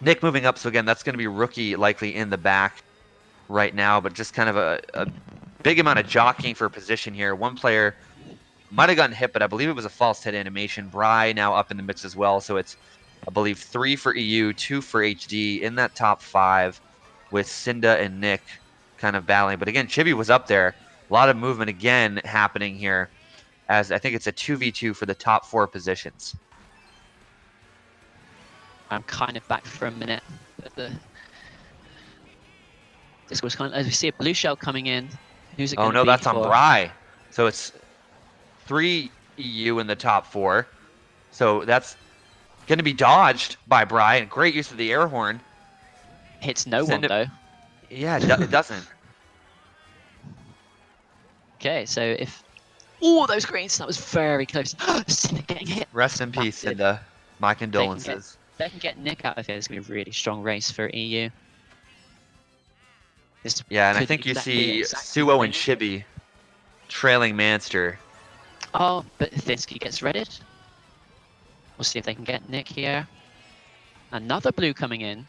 Nick moving up, so again, that's going to be Rookie likely in the back right now, but just kind of a big amount of jockeying for position here. One player might have gotten hit, but I believe it was a false hit animation. Bry now up in the mix as well, so it's, I believe, 3 for EU, 2 for HD in that top 5 with Cinda and Nick kind of battling. But again, Chibi was up there. A lot of movement again happening here, as I think it's a 2v2 for the top 4 positions. I'm kind of back for a minute. But this was kind of, as we see a blue shell coming in. Who's it Oh going to no, be that's on for? Bry. So it's 3 EU in the top 4. So that's going to be dodged by Bry. And great use of the air horn. Hits no one, though. Yeah, it doesn't. Okay, so if... Oh, those greens! That was very close. Cinda getting hit. Rest in peace, Cinda. My condolences. They can get Nick out of here. It's going to be a really strong race for EU. This Yeah, and I could think you see exactly Suo what they and need. Chibi trailing Manster. Oh, but Thinsky gets redded. We'll see if they can get Nick here. Another blue coming in.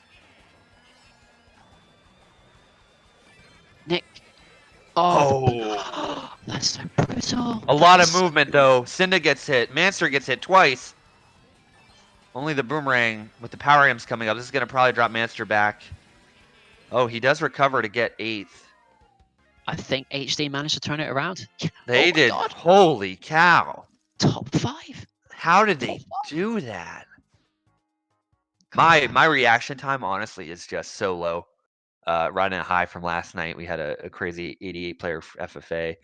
Nick. Oh, that's so brutal. A lot of movement, though. Cinda gets hit. Manster gets hit twice. Only the boomerang with the power amps coming up. This is going to probably drop Manster back. Oh, he does recover to get 8th. I think HD managed to turn it around. They did. God. Holy cow. Top 5. How did they do that? My reaction time, honestly, is just so low. Riding a high from last night, we had a crazy 88 player FFA.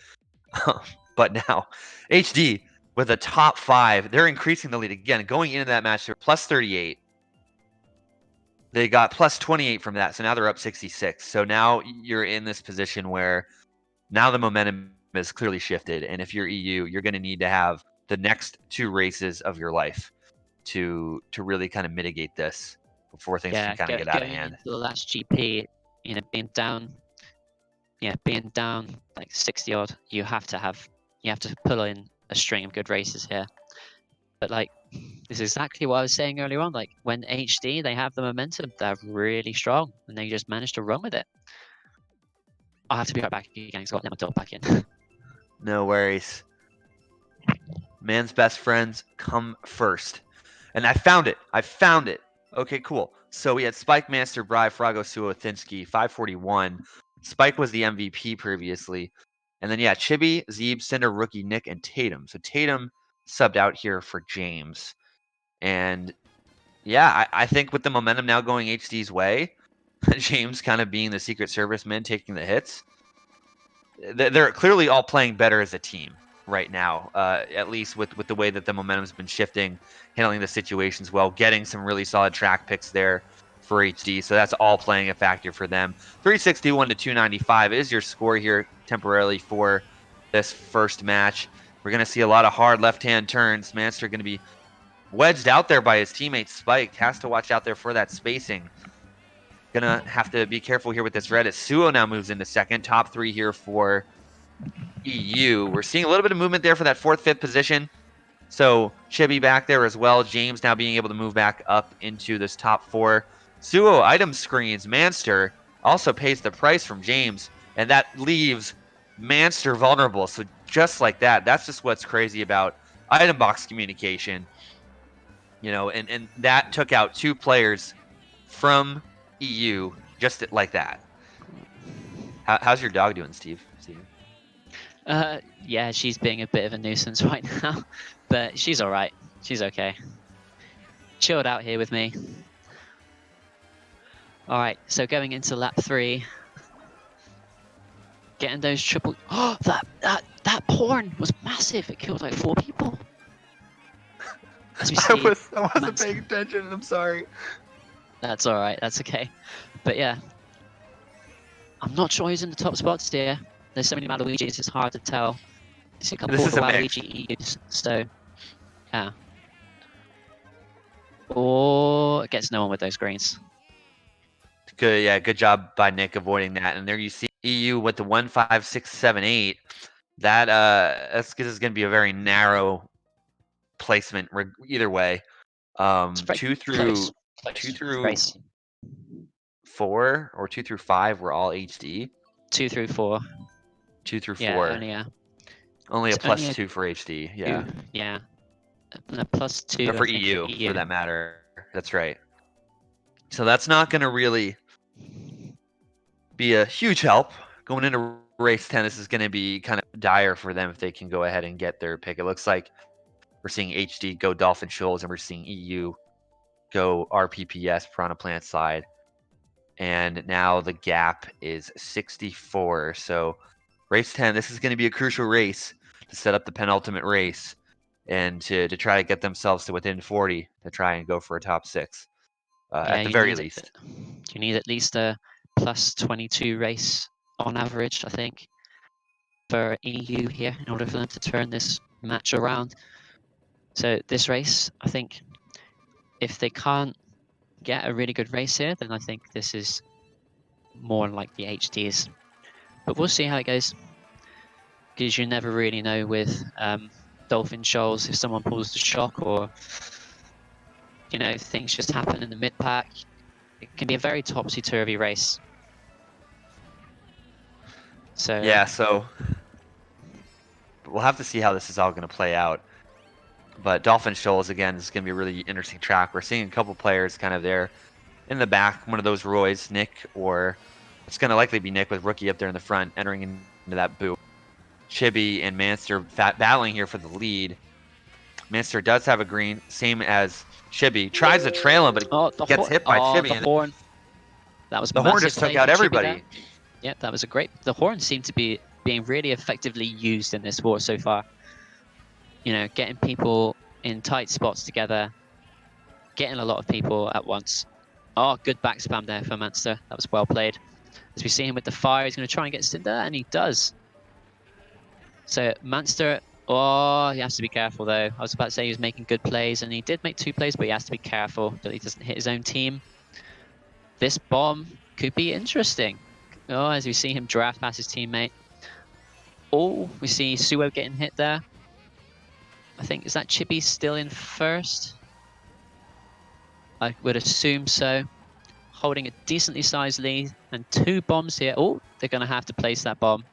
But now, HD with a top 5, they're increasing the lead again. Going into that match, they're plus 38. They got plus 28 from that, so now they're up 66. So now you're in this position where now the momentum is clearly shifted, and if you're EU, you're going to need to have the next 2 races of your life to really kind of mitigate this before things can kind of get out of hand. Into the last GP, being down like 60 odd, you have to pull in a string of good races here. But like, this is exactly what I was saying earlier on. Like, when HD, they have the momentum, they're really strong, and they just manage to run with it. I'll have to be right back again, because I've got to let my dog back in. No worries. Man's best friends come first. And I found it. Okay, cool. So we had Spike, Manster, Bry, Frago, Suo, Thinsky, 541. Spike was the MVP previously. And then, yeah, Chibi, Zeeb, Cinder, Rookie, Nick, and Tatum. So Tatum subbed out here for James. And, yeah, I think with the momentum now going HD's way, James kind of being the Secret Service man taking the hits, they're clearly all playing better as a team right now, at least with the way that the momentum's been shifting, handling the situations well, getting some really solid track picks there for HD. So that's all playing a factor for them. 361 to 295 is your score here temporarily for this first match. We're going to see a lot of hard left-hand turns. Manster going to be wedged out there by his teammate Spike. Has to watch out there for that spacing. Gonna have to be careful here with this red as Suo now moves into second. Top 3 here for EU. We're seeing a little bit of movement there for that 4th, 5th position. So Chibi back there as well. James now being able to move back up into this top 4. Suo item screens. Manster also pays the price from James, and that leaves Manster vulnerable. So just like that, that's just what's crazy about item box communication. You know, and that took out 2 players from EU just like that. How's your dog doing, Steve? Yeah, she's being a bit of a nuisance right now, but she's all right. She's okay. Chilled out here with me. All right, so going into lap 3, getting those triple. Oh, that porn was massive. It killed like 4 people. As we see, I wasn't paying attention. I'm sorry. That's all right. That's okay. But yeah, I'm not sure who's in the top spots here. There's so many Waluigis, it's hard to tell. This is a Waluigi EUs, so yeah. Or gets no one with those greens. Good, yeah, good job by Nick avoiding that. And there you see EU with the 1, 5, 6, 7, 8. This is going to be a very narrow placement either way. 2 through race. 4 or 2 through 5 were all HD. 2 through 4. 2 through 4. Yeah, only a plus 2 for HD. Yeah. Yeah. And a plus 2 for EU, for that matter. That's right. So that's not going to really be a huge help going into race 10. This is going to be kind of dire for them if they can go ahead and get their pick. It looks like we're seeing HD go Dolphin Shoals, and we're seeing EU go RPPS, Piranha Plant Slide. And now the gap is 64. So race 10, this is going to be a crucial race to set up the penultimate race and to try to get themselves to within 40 to try and go for a top 6 at the very least. You need at least a plus 22 race on average, I think, for EU here in order for them to turn this match around. So this race, I think, if they can't get a really good race here, then I think this is more like the HDs. But we'll see how it goes, because you never really know with Dolphin Shoals if someone pulls the shock or things just happen in the mid pack. It can be a very topsy-turvy race. So yeah, so we'll have to see how this is all going to play out. But Dolphin Shoals, again, is going to be a really interesting track. We're seeing a couple players kind of there in the back. One of those Roys, Nick, or it's going to likely be Nick with Rookie up there in the front, entering into that boot. Chibi and Manster battling here for the lead. Manster does have a green, same as Chibi. Tries to trail him, but gets hit by Chibi. The horn. That was the horn just took out everybody. Yeah, that was a great. The horn seemed to be being really effectively used in this war so far. Getting people in tight spots together, getting a lot of people at once. Oh, good back spam there for Manster. That was well played. As we see him with the fire, he's going to try and get Cinder, and he does. So Manster, he has to be careful though. I was about to say he was making good plays, and he did make 2 plays, but he has to be careful that he doesn't hit his own team. This bomb could be interesting. Oh, as we see him draft past his teammate. Oh, we see Suo getting hit there. I think, is that Chibi still in first? I would assume so. Holding a decently sized lead and 2 bombs here. Oh, they're going to have to place that bomb.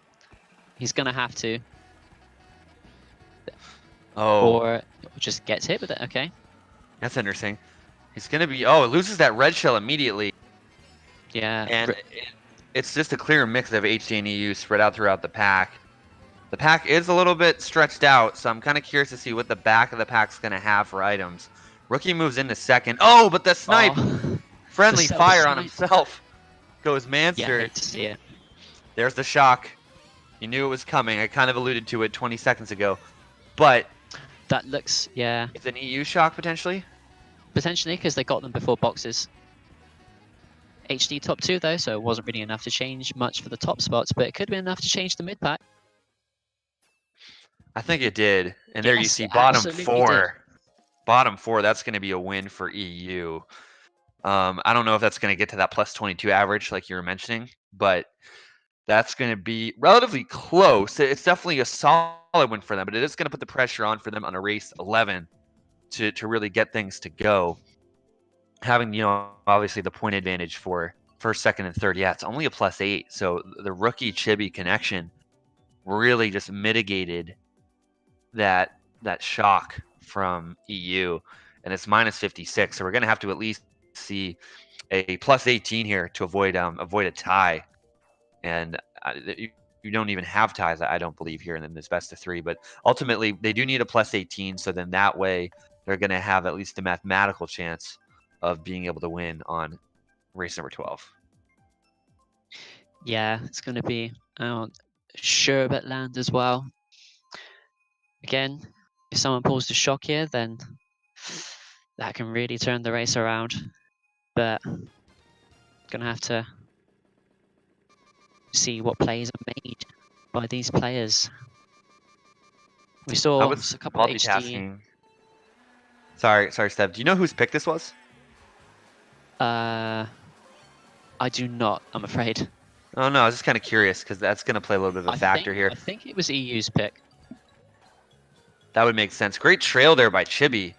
He's going to have to. Oh. Or just gets hit with it. Okay. That's interesting. He's going to be... Oh, it loses that red shell immediately. Yeah. And it's just a clear mix of HD and EU spread out throughout the pack. The pack is a little bit stretched out, so I'm kind of curious to see what the back of the pack's going to have for items. Rookie moves into second. Oh, but the snipe! Friendly fire on himself. Goes Manster. Yeah, I hate to see it. There's the shock. You knew it was coming. I kind of alluded to it 20 seconds ago. But... that looks, yeah. It's an EU shock, potentially? Potentially, because they got them before boxes. HD top 2, though, so it wasn't really enough to change much for the top spots, but it could have been enough to change the mid pack. I think it did. And there you Yes, see it bottom absolutely did. four. Bottom four, that's going to be a win for EU. I don't know if that's going to get to that plus 22 average like you were mentioning, but that's going to be relatively close. It's definitely a solid win for them, but it is going to put the pressure on for them on a race 11 to really get things to go. Having, obviously the point advantage for first, second, and third. Yeah, it's only a +8. So the rookie Chibi connection really just mitigated that shock from EU, and it's -56. So we're going to have to at least see a +18 here to avoid a tie. And you don't even have ties, I don't believe, here in this best of 3. But ultimately, they do need a +18, so then that way they're going to have at least a mathematical chance of being able to win on race number 12. Yeah, it's going to be Sherbet Land as well. Again, if someone pulls the shock here, then that can really turn the race around. But gonna have to see what plays are made by these players. We I saw was a couple of HD. multitasking. Sorry, Steph. Do you know whose pick this was? I do not, I'm afraid. Oh no, I was just kind of curious because that's going to play a little bit of a factor here. I think it was EU's pick. That would make sense. Great trail there by Chibi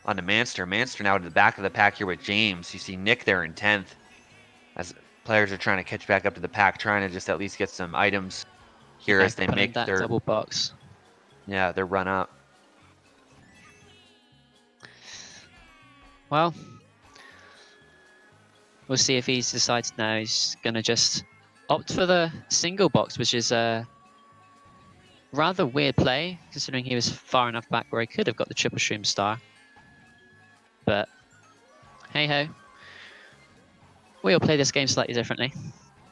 on the Manster. Manster now to the back of the pack here with James. You see Nick there in 10th as players are trying to catch back up to the pack, trying to just at least get some items here as they put in make that their double box. their run up. Well, we'll see if he decides now he's gonna just opt for the single box, which is a rather weird play considering he was far enough back where he could have got the triple shroom star. But hey ho, we'll play this game slightly differently.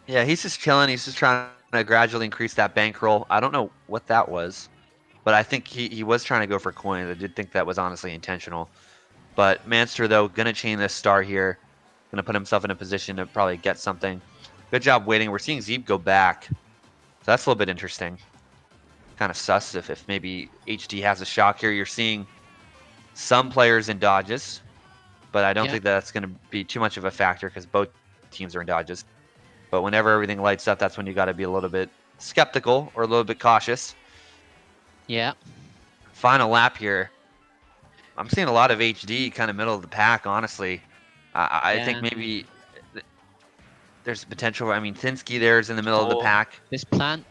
Yeah, he's just chilling. He's just trying to gradually increase that bankroll. I don't know what that was, but I think he was trying to go for coins. I did think that was honestly intentional. But Manster, though, going to chain this star here. Going to put himself in a position to probably get something. Good job waiting. We're seeing Zeeb go back. So that's a little bit interesting. Kind of sus if maybe HD has a shock here. You're seeing some players in dodges, but I don't think that's going to be too much of a factor because both teams are in dodges. But whenever everything lights up, that's when you got to be a little bit skeptical or a little bit cautious. Yeah. Final lap here. I'm seeing a lot of HD kind of middle of the pack, honestly. I think maybe there's potential. I mean, Thinsky there's in the middle of the pack. This plant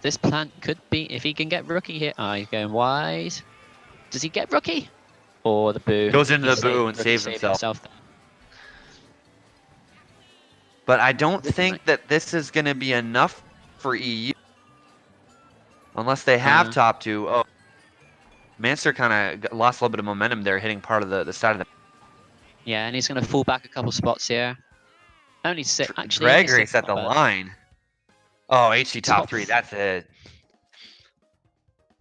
could be, if he can get rookie here. Oh, he's going wide. Does he get rookie? Or the boo? Goes into the boo and saves himself. But I don't think that this is going to be enough for EU. Unless they have top 2. Oh, Manster kind of lost a little bit of momentum there, hitting part of the side of the... Yeah, and he's going to fall back a couple spots here. Only 6. Actually, drag race at the line. Oh, HC top 3. That's it.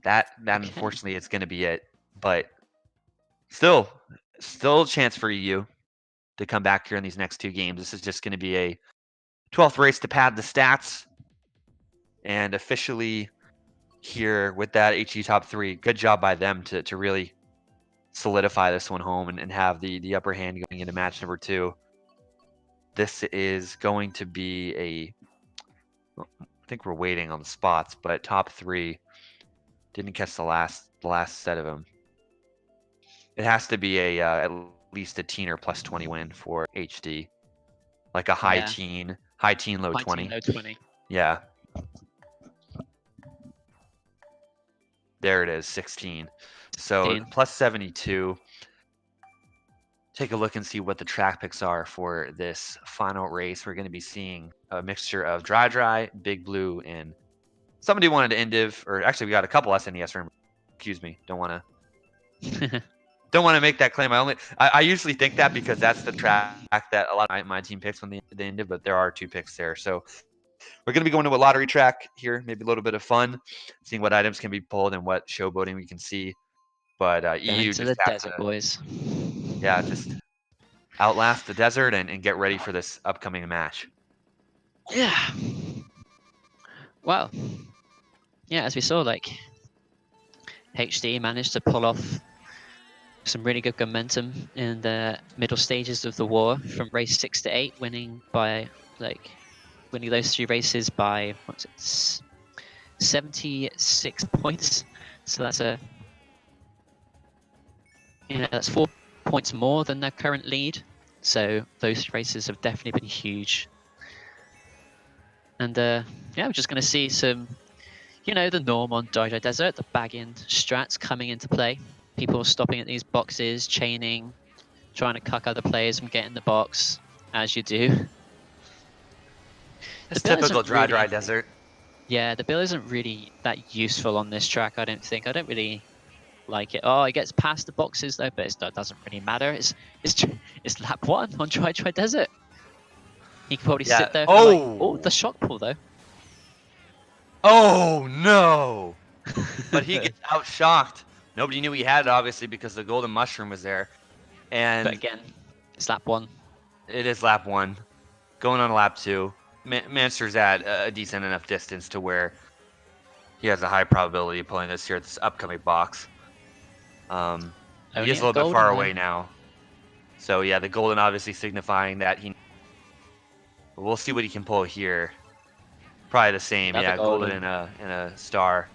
That unfortunately is going to be it. But still a chance for EU to come back here in these next 2 games. This is just going to be a 12th race to pad the stats. And officially here with that HG top 3. Good job by them to really solidify this one home and have the upper hand going into match number 2. This is going to be I think we're waiting on the spots, but top 3 didn't catch the last set of them. It has to be at least a teen or plus 20 win for HD, like a high teen, low 20. Low 20. Yeah. There it is, 16. So plus 72. Take a look and see what the track picks are for this final race. We're going to be seeing a mixture of dry, big blue, and somebody wanted to Indiv, or actually we got a couple SNES rooms. Excuse me, don't want to make that claim. I usually think that because that's the track that a lot of my team picks when they Indiv, but there are 2 picks there. So we're going to be going to a lottery track here, maybe a little bit of fun, seeing what items can be pulled and what showboating we can see. But EU to the desert, boys. Yeah, just outlast the desert and get ready for this upcoming match. Yeah. Well, yeah, as we saw, like HD managed to pull off some really good momentum in the middle stages of the war, from race 6 to 8, winning those 3 races by 76 points. So that's that's 4 points more than their current lead. So those races have definitely been huge. And yeah, we're just going to see some, the norm on Dojo Desert, the bag-in strats coming into play. People stopping at these boxes, chaining, trying to cuck other players from getting the box, as you do. It's typical dry desert. Yeah, the bill isn't really that useful on this track, I don't think. I don't really like it. Oh, it gets past the boxes though, but it doesn't really matter. It's lap 1 on dry desert. He could probably sit there for the shock pull though. Oh no! But he gets outshocked. Nobody knew he had it, obviously, because the golden mushroom was there. And but again, it's lap 1. It is lap 1. Going on lap 2. Manster's at a decent enough distance to where he has a high probability of pulling this here at this upcoming box. He is a little bit far away now. So yeah, the golden obviously signifying that he... We'll see what he can pull here. Probably the same, yeah, golden and a star.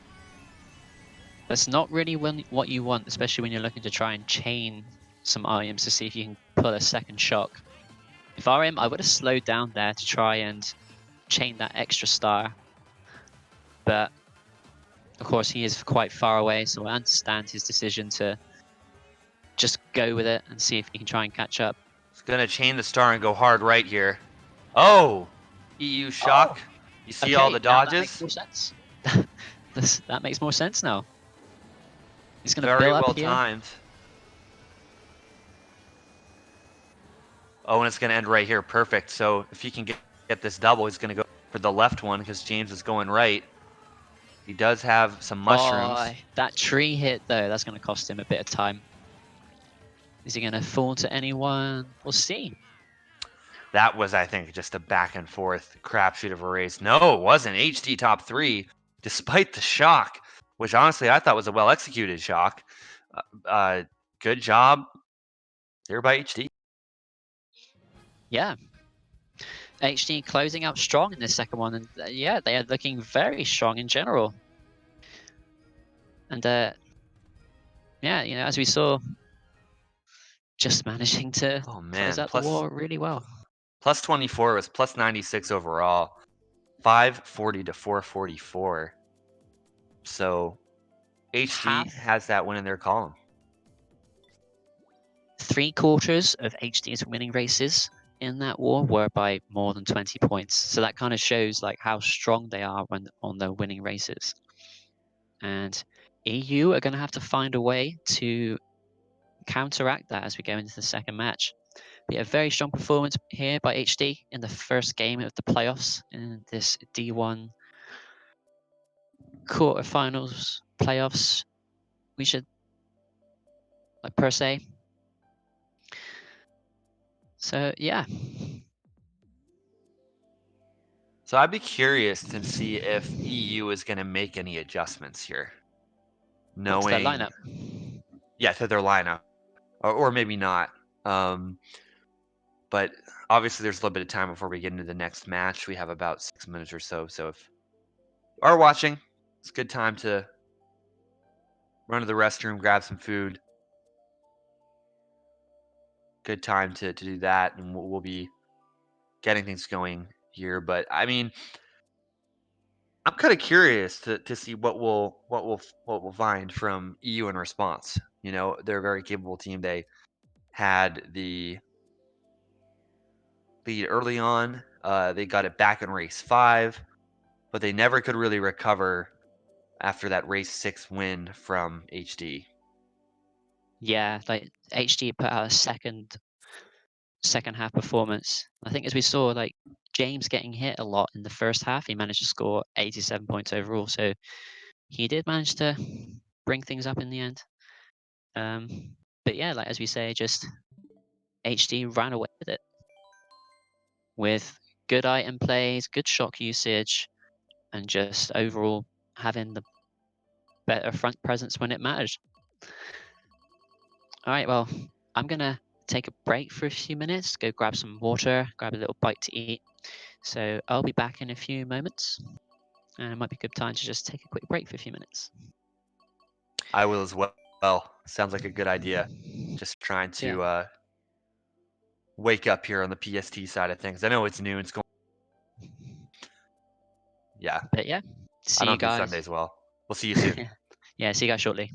That's not really what you want, especially when you're looking to try and chain some items to see if you can pull a second shock. If I were him, I would have slowed down there to try and chain that extra star. But of course, he is quite far away, so I understand his decision to just go with it and see if he can try and catch up. He's going to chain the star and go hard right here. Oh! EU shock. Oh. You see all the dodges? That makes more sense. That makes more sense now. He's going to Very build up well here. timed. Oh, and it's going to end right here. Perfect. So if he can get this double, he's going to go for the left one because James is going right. He does have some mushrooms. Oh, that tree hit, though, that's going to cost him a bit of time. Is he going to fall to anyone? We'll see. That was, I think, just a back and forth crapshoot of a race. No, it wasn't. HD top 3, despite the shock, which honestly I thought was a well-executed shock. Good job there by HD. Yeah. HD closing out strong in this second one. And yeah, they are looking very strong in general. And yeah, as we saw, just managing to close out the war really well. Plus 24 was plus 96 overall. 540 to 444. So HD has that win in their column. 3/4 of HD's winning races in that war were by more than 20 points. So that kind of shows like how strong they are when on their winning races. And EU are going to have to find a way to counteract that as we go into the second match. But a very strong performance here by HD in the first game of the playoffs in this D1 quarterfinals playoffs. We should, like, per se. So yeah. So I'd be curious to see if EU is going to make any adjustments here. Knowing to their lineup. Yeah, to their lineup, or maybe not. But obviously, there's a little bit of time before we get into the next match. We have about 6 minutes or so. So if you are watching, it's a good time to run to the restroom, grab some food. Good time to do that, and we'll be getting things going here. But I mean, I'm kind of curious to see what we'll find from EU in response. They're a very capable team. They had the lead early on. They got it back in race 5, but they never could really recover after that race 6 win from HD. Yeah, like HD put out a second half performance. I think as we saw, like James getting hit a lot in the first half, he managed to score 87 points overall. So he did manage to bring things up in the end. But yeah, like as we say, just HD ran away with it with good item plays, good shock usage, and just overall having the better front presence when it matters. All right, well, I'm gonna take a break for a few minutes, go grab some water, grab a little bite to eat. So I'll be back in a few moments, and it might be a good time to just take a quick break for a few minutes. I will as well. Sounds like a good idea. Just trying So, yeah. to wake up here on the PST side of things. I know it's noon. It's going. Yeah, But yeah, I see you don't do guys. Sundays well. We'll see you soon. Yeah, see you guys shortly.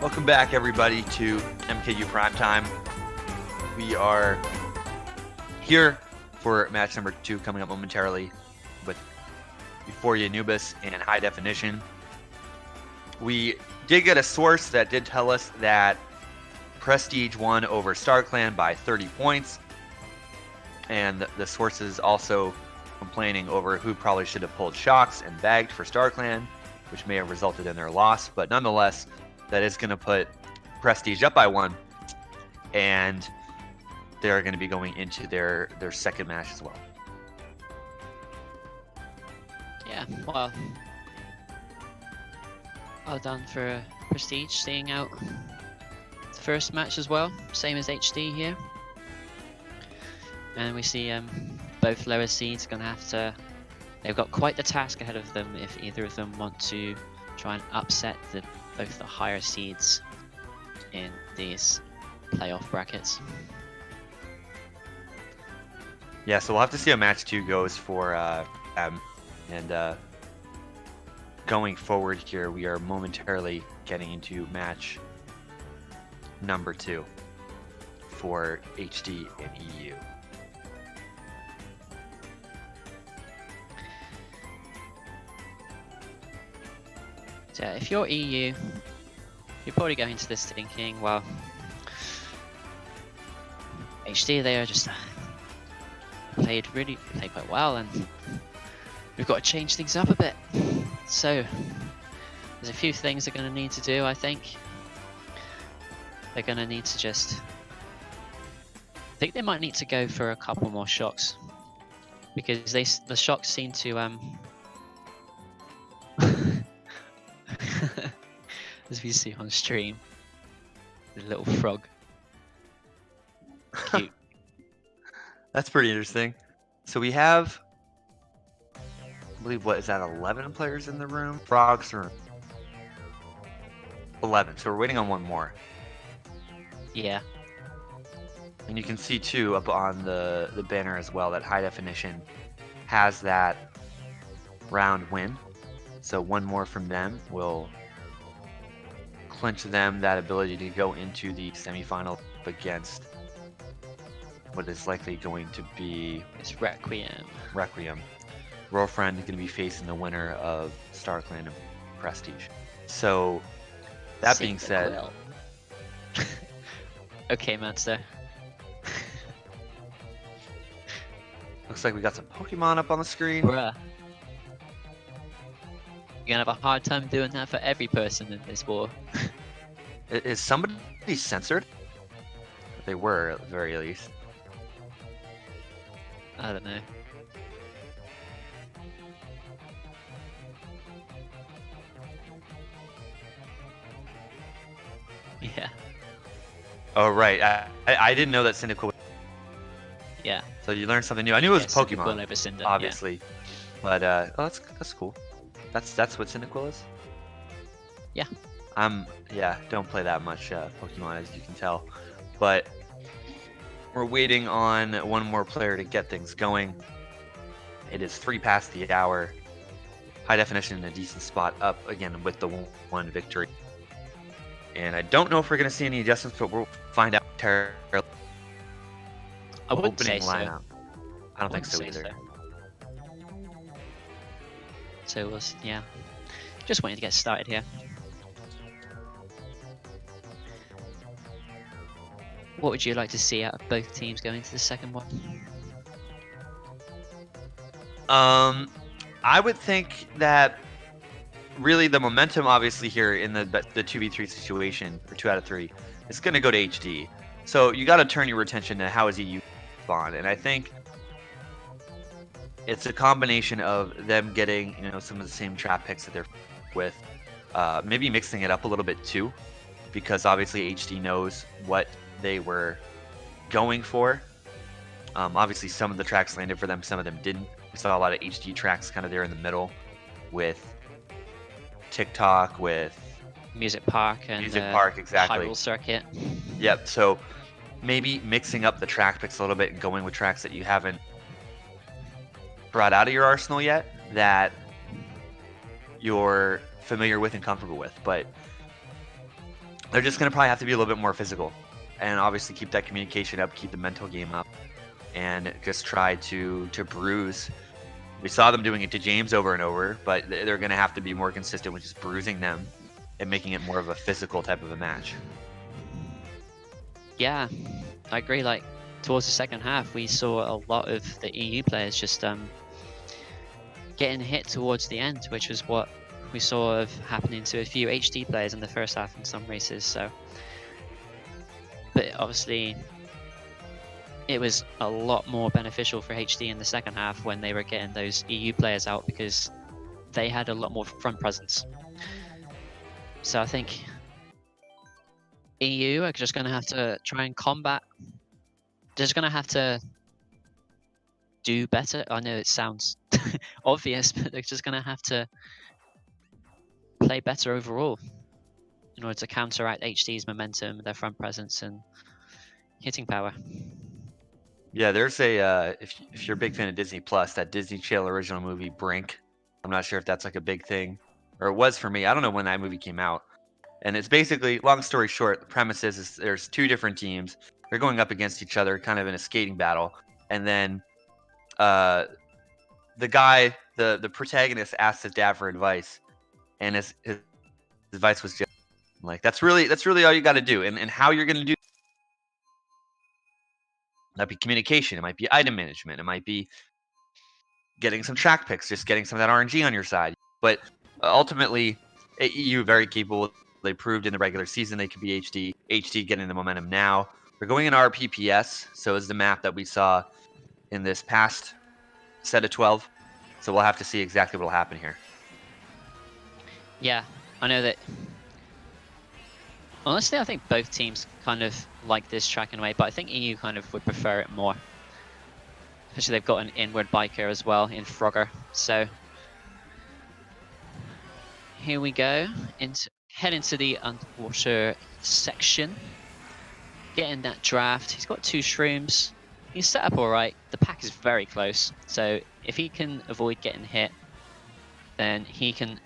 Welcome back, everybody, to MKU Primetime. We are here for match number 2 coming up momentarily with Euphorya, Anubis, and High Definition. We did get a source that did tell us that Prestige won over StarClan by 30 points. And the source is also complaining over who probably should have pulled shocks and bagged for StarClan, which may have resulted in their loss. But nonetheless, that is going to put Prestige up by 1. And they're going to be going into their second match as well. Yeah, well done for Prestige, staying out the first match as well, same as HD here. And we see both lower seeds going to have to, they've got quite the task ahead of them if either of them want to try and upset both the higher seeds in these playoff brackets. Yeah, so we'll have to see how match 2 goes for them. And going forward here, we are momentarily getting into match number 2 for HD and EU. So if you're EU, you're probably going into this thinking, well, HD, they are just played quite well, and we've got to change things up a bit. So there's a few things they're going to need to do. I think they're going to need to I think they might need to go for a couple more shocks, because the shocks seem to as we see on stream, the little frog. Cute. That's pretty interesting. So we have, I believe, what is that, 11 players in the room? Frogs are 11, so we're waiting on one more. Yeah. And you can see too up on the banner as well that High Definition has that round win. So one more from them will clinch them that ability to go into the semifinal against what is likely going to be It's Requiem. Girlfriend is going to be facing the winner of StarClan and Prestige. So that being said, okay, Manster. looks like we got some Pokemon up on the screen. Bruh. You're gonna have a hard time doing that for every person in this war. Is somebody censored? They were, at the very least. I don't know. Yeah. Oh, right. I didn't know that Cyndaquil. Yeah. So you learned something new. I knew it was Cyndaquil Pokemon, over Cinder, obviously. Yeah. But oh, that's cool. That's what Cyndaquil is? Yeah. Yeah, don't play that much Pokemon, as you can tell. But we're waiting on one more player to get things going. It is 3 past the hour. High Definition in a decent spot up again with the 1 victory. And I don't know if we're going to see any adjustments, but we'll find out. I wouldn't say so. Lineup. I don't think so either. So we'll, yeah, just waiting to get started here. What would you like to see out of both teams going into the second one? I would think that really the momentum, obviously, here in the 2v3 situation, or 2 out of 3, is going to go to HD. So you got to turn your attention to how is EU spawned, and I think it's a combination of them getting, some of the same trap picks that they're with, maybe mixing it up a little bit too, because obviously HD knows what they were going for. Obviously, some of the tracks landed for them, some of them didn't. We saw a lot of HD tracks kind of there in the middle with TikTok, with Music Park and exactly. Hyrule Circuit. Yep. So maybe mixing up the track picks a little bit and going with tracks that you haven't brought out of your arsenal yet, that you're familiar with and comfortable with. But they're just going to probably have to be a little bit more physical, and obviously keep that communication up, keep the mental game up, and just try to bruise. We saw them doing it to James over and over, but they're going to have to be more consistent with just bruising them and making it more of a physical type of a match. Yeah, I agree. Like towards the second half, we saw a lot of the EU players just getting hit towards the end, which was what we saw of happening to a few HD players in the first half in some races. So, but obviously, it was a lot more beneficial for HD in the second half when they were getting those EU players out because they had a lot more front presence. So I think EU are just going to have to try and combat. They're just going to have to do better. I know it sounds obvious, but they're just going to have to play better overall in order to counteract HD's momentum, their front presence, and hitting power. Yeah, there's a if you're a big fan of Disney Plus, that Disney Channel original movie Brink. I'm not sure if that's like a big thing, or it was for me. I don't know when that movie came out. And it's basically, long story short, the premise is there's two different teams. They're going up against each other, kind of in a skating battle, and then the guy, the protagonist, asks his dad for advice, and his advice was just like, that's really all you got to do, and how you're going to do that, be communication, it might be item management, it might be getting some track picks, just getting some of that RNG on your side. But ultimately, EU very capable. They proved in the regular season they could be HD. HD getting the momentum now. They're going in RPPS, so is the map that we saw in this past set of 12. So we'll have to see exactly what will happen here. Yeah, I know that. Honestly, I think both teams kind of like this track in a way, but I think EU kind of would prefer it more. Especially they've got an inward biker as well in Frogger. So here we go. Head into the underwater section. Getting that draft. He's got 2 shrooms. He's set up all right. The pack is very close. So if he can avoid getting hit, then he can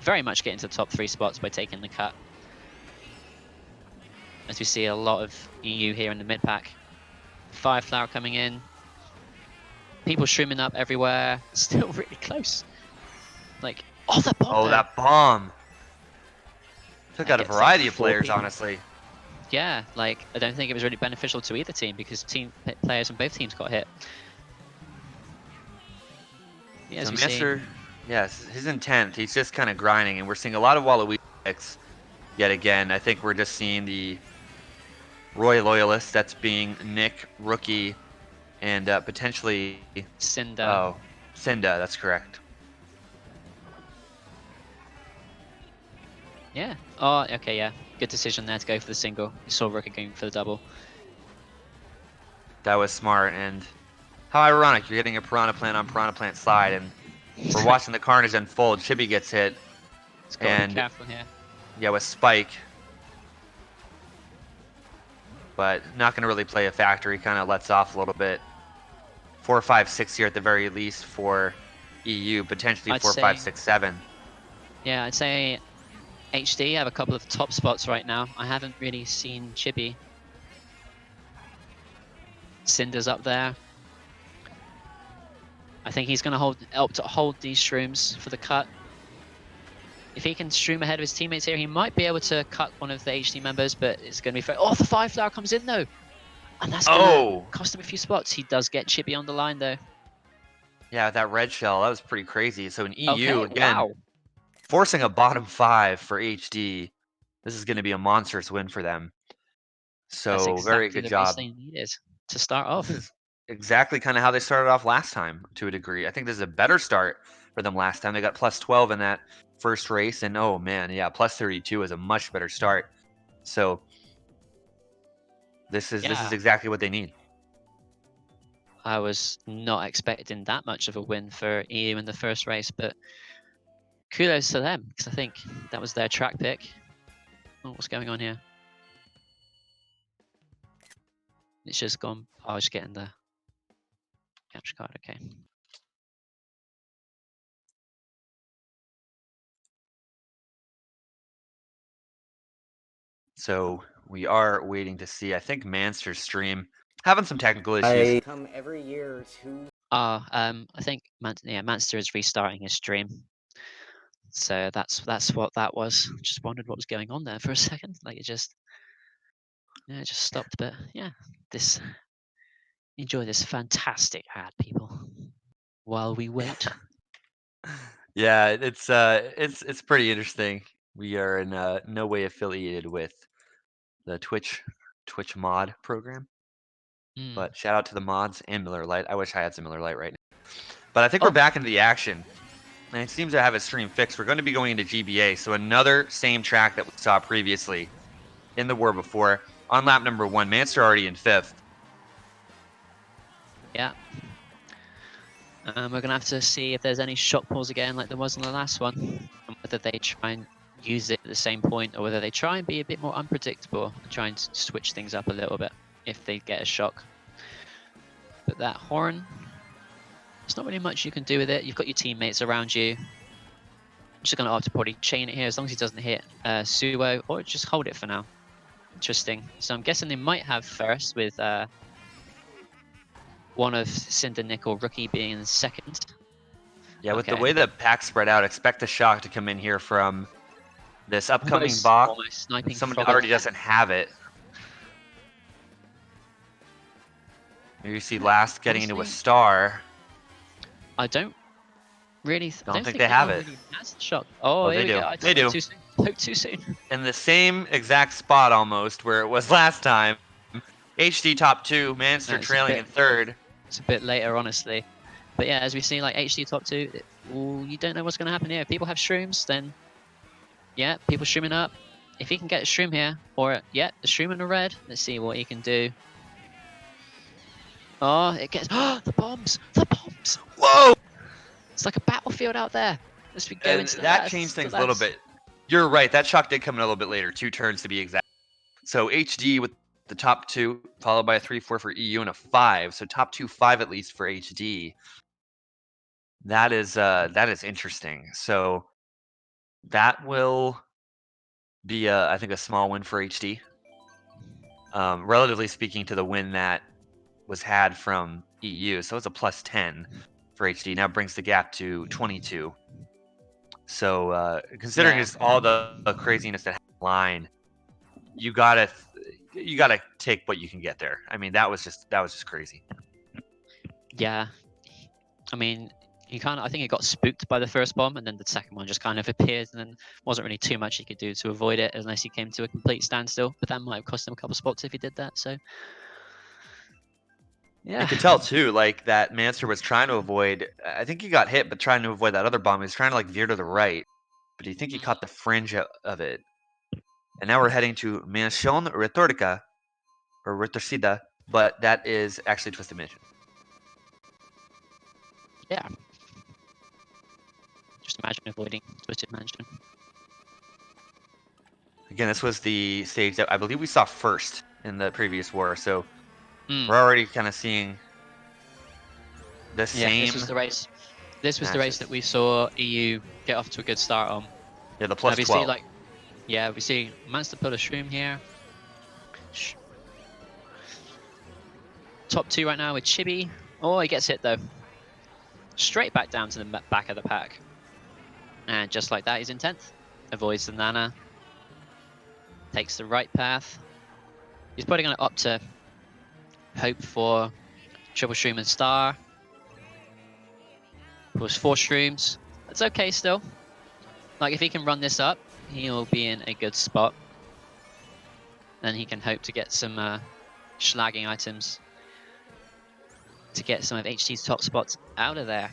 very much get into the top 3 spots by taking the cut. As we see a lot of EU here in the mid pack. Fireflower coming in. People shrooming up everywhere. Still really close. Like, oh, that bomb! Oh, though. that bomb! Took That out a gets, like, variety of 4 players, people. honestly. Yeah, like, I don't think it was really beneficial to either team because players from both teams got hit. Yeah, as So we see. Manster, yes, his intent, he's just kind of grinding, and we're seeing a lot of Waluigi picks yet again. I think we're just seeing the Roy loyalists. That's being Nick, Rookie, and potentially, Cinder. oh, Cinda. That's correct. Yeah. Oh, okay, yeah. Good decision there to go for the single. You saw Rookie going for the double. That was smart, and how ironic. You're getting a Piranha Plant on Piranha Plant side, and we're watching the carnage unfold. Chibi gets hit, Just got to be and careful here. yeah, with Spike, but not going to really play a factor. He kind of lets off a little bit. 4, 5, 6 here at the very least for EU, potentially I'd 4, 5, say, 6, 7. yeah, I'd say HD have a couple of top spots right now. I haven't really seen Chibi. Cinder's up there. I think he's going to help to hold these shrooms for the cut. If he can shroom ahead of his teammates here, he might be able to cut one of the HD members, but it's going to be fair. Oh, the Fireflower comes in though. And that's going to cost him a few spots. He does get Chibi on the line though. Yeah, that red shell, that was pretty crazy. So in EU, Okay, again, wow. forcing a bottom 5 for HD. This is going to be a monstrous win for them. That's So very exactly good the race job. they needed to start This off. is exactly kind of how they started off last time to a degree. I think this is a better start for them last time. They got plus 12 in that first race, and oh man, yeah, plus 32 is a much better start. So this is Yeah, exactly what they need. I was not expecting that much of a win for EU in the first race, but kudos to them because I think that was their track pick. Oh, what's going on here? It's just gone. I was getting the capture card. Okay. So we are waiting to see. I think Manster's stream having some technical issues. I come every year to. I think Manster is restarting his stream. So that's what that was. Just wondered what was going on there for a second. Like it just stopped. But yeah, enjoy this fantastic ad, people, while we wait. Yeah, it's pretty interesting. We are in no way affiliated with the Twitch mod program, but shout out to the mods and Miller Lite. I wish I had some Miller Lite right now. But I think we're back into the action, and it seems to have a stream fixed. We're going to be going into GBA, so another same track that we saw previously in the war before. On lap number 1, Manster already in 5th. Yeah. We're going to have to see if there's any shock pulls again like there was in the last one, and whether they try and use it at the same point, or whether they try and be a bit more unpredictable and try and switch things up a little bit if they get a shock. But that horn, there's not really much you can do with it. You've got your teammates around you. I'm just going to opt to probably chain it here as long as he doesn't hit Suo, or just hold it for now. Interesting. So I'm guessing they might have first with one of Cinder, Nick, or Rookie being in second. Yeah, with the way the pack spread out, expect a shock to come in here from this upcoming Bach. Someone already doesn't have it. Here you see Last getting into a star. I don't really. I don't think they have it. Really has the shock. Oh, they do. They do. Spoke too soon. In the same exact spot almost where it was last time. HD top 2, Manster trailing in 3rd. It's a bit later, honestly. But yeah, as we see, like HD top 2, you don't know what's going to happen here. If people have shrooms, then yeah, people streaming up. If he can get a shroom here, or yeah, the shroom in the red. Let's see what he can do. Oh, it gets the bombs! The bombs! Whoa! It's like a battlefield out there. Let's be going to that changed things a little bit. You're right. That shock did come in a little bit later, 2 turns to be exact. So HD with the top 2, followed by a 3-4 for EU and a 5. So top 2, 5 at least for HD. That is interesting. So that will be I think a small win for HD. Relatively speaking to the win that was had from EU. So it's a plus 10 for HD. Now brings the gap to 22. So considering just all the craziness that happened in line, you gotta take what you can get there. I mean, that was just crazy. Yeah, I mean, I think he got spooked by the first bomb, and then the second one just kind of appeared, and then wasn't really too much he could do to avoid it unless he came to a complete standstill. But that might have cost him a couple spots if he did that. So yeah, you could tell too, like that Manster was trying to avoid. I think he got hit, but trying to avoid that other bomb. He was trying to like veer to the right, but do you think he caught the fringe of it? And now we're heading to Mansión Retórica, or Retorcida, but that is actually Twisted Mansion. Yeah. Just imagine avoiding Twisted Mansion. Again, this was the stage that I believe we saw first in the previous war, so we're already kind of seeing the same. This was the race. This was the race that we saw EU get off to a good start on. Yeah, the plus 12. We see Manster put a shroom here. Top 2 right now with Chibi. Oh, he gets hit though. Straight back down to the back of the pack. And just like that, he's in 10th. Avoids the Nana. Takes the right path. He's putting it up to hope for triple shroom and star. Pulls 4 shrooms. That's okay still. Like if he can run this up, he'll be in a good spot. Then he can hope to get some schlagging items to get some of HD's top spots out of there.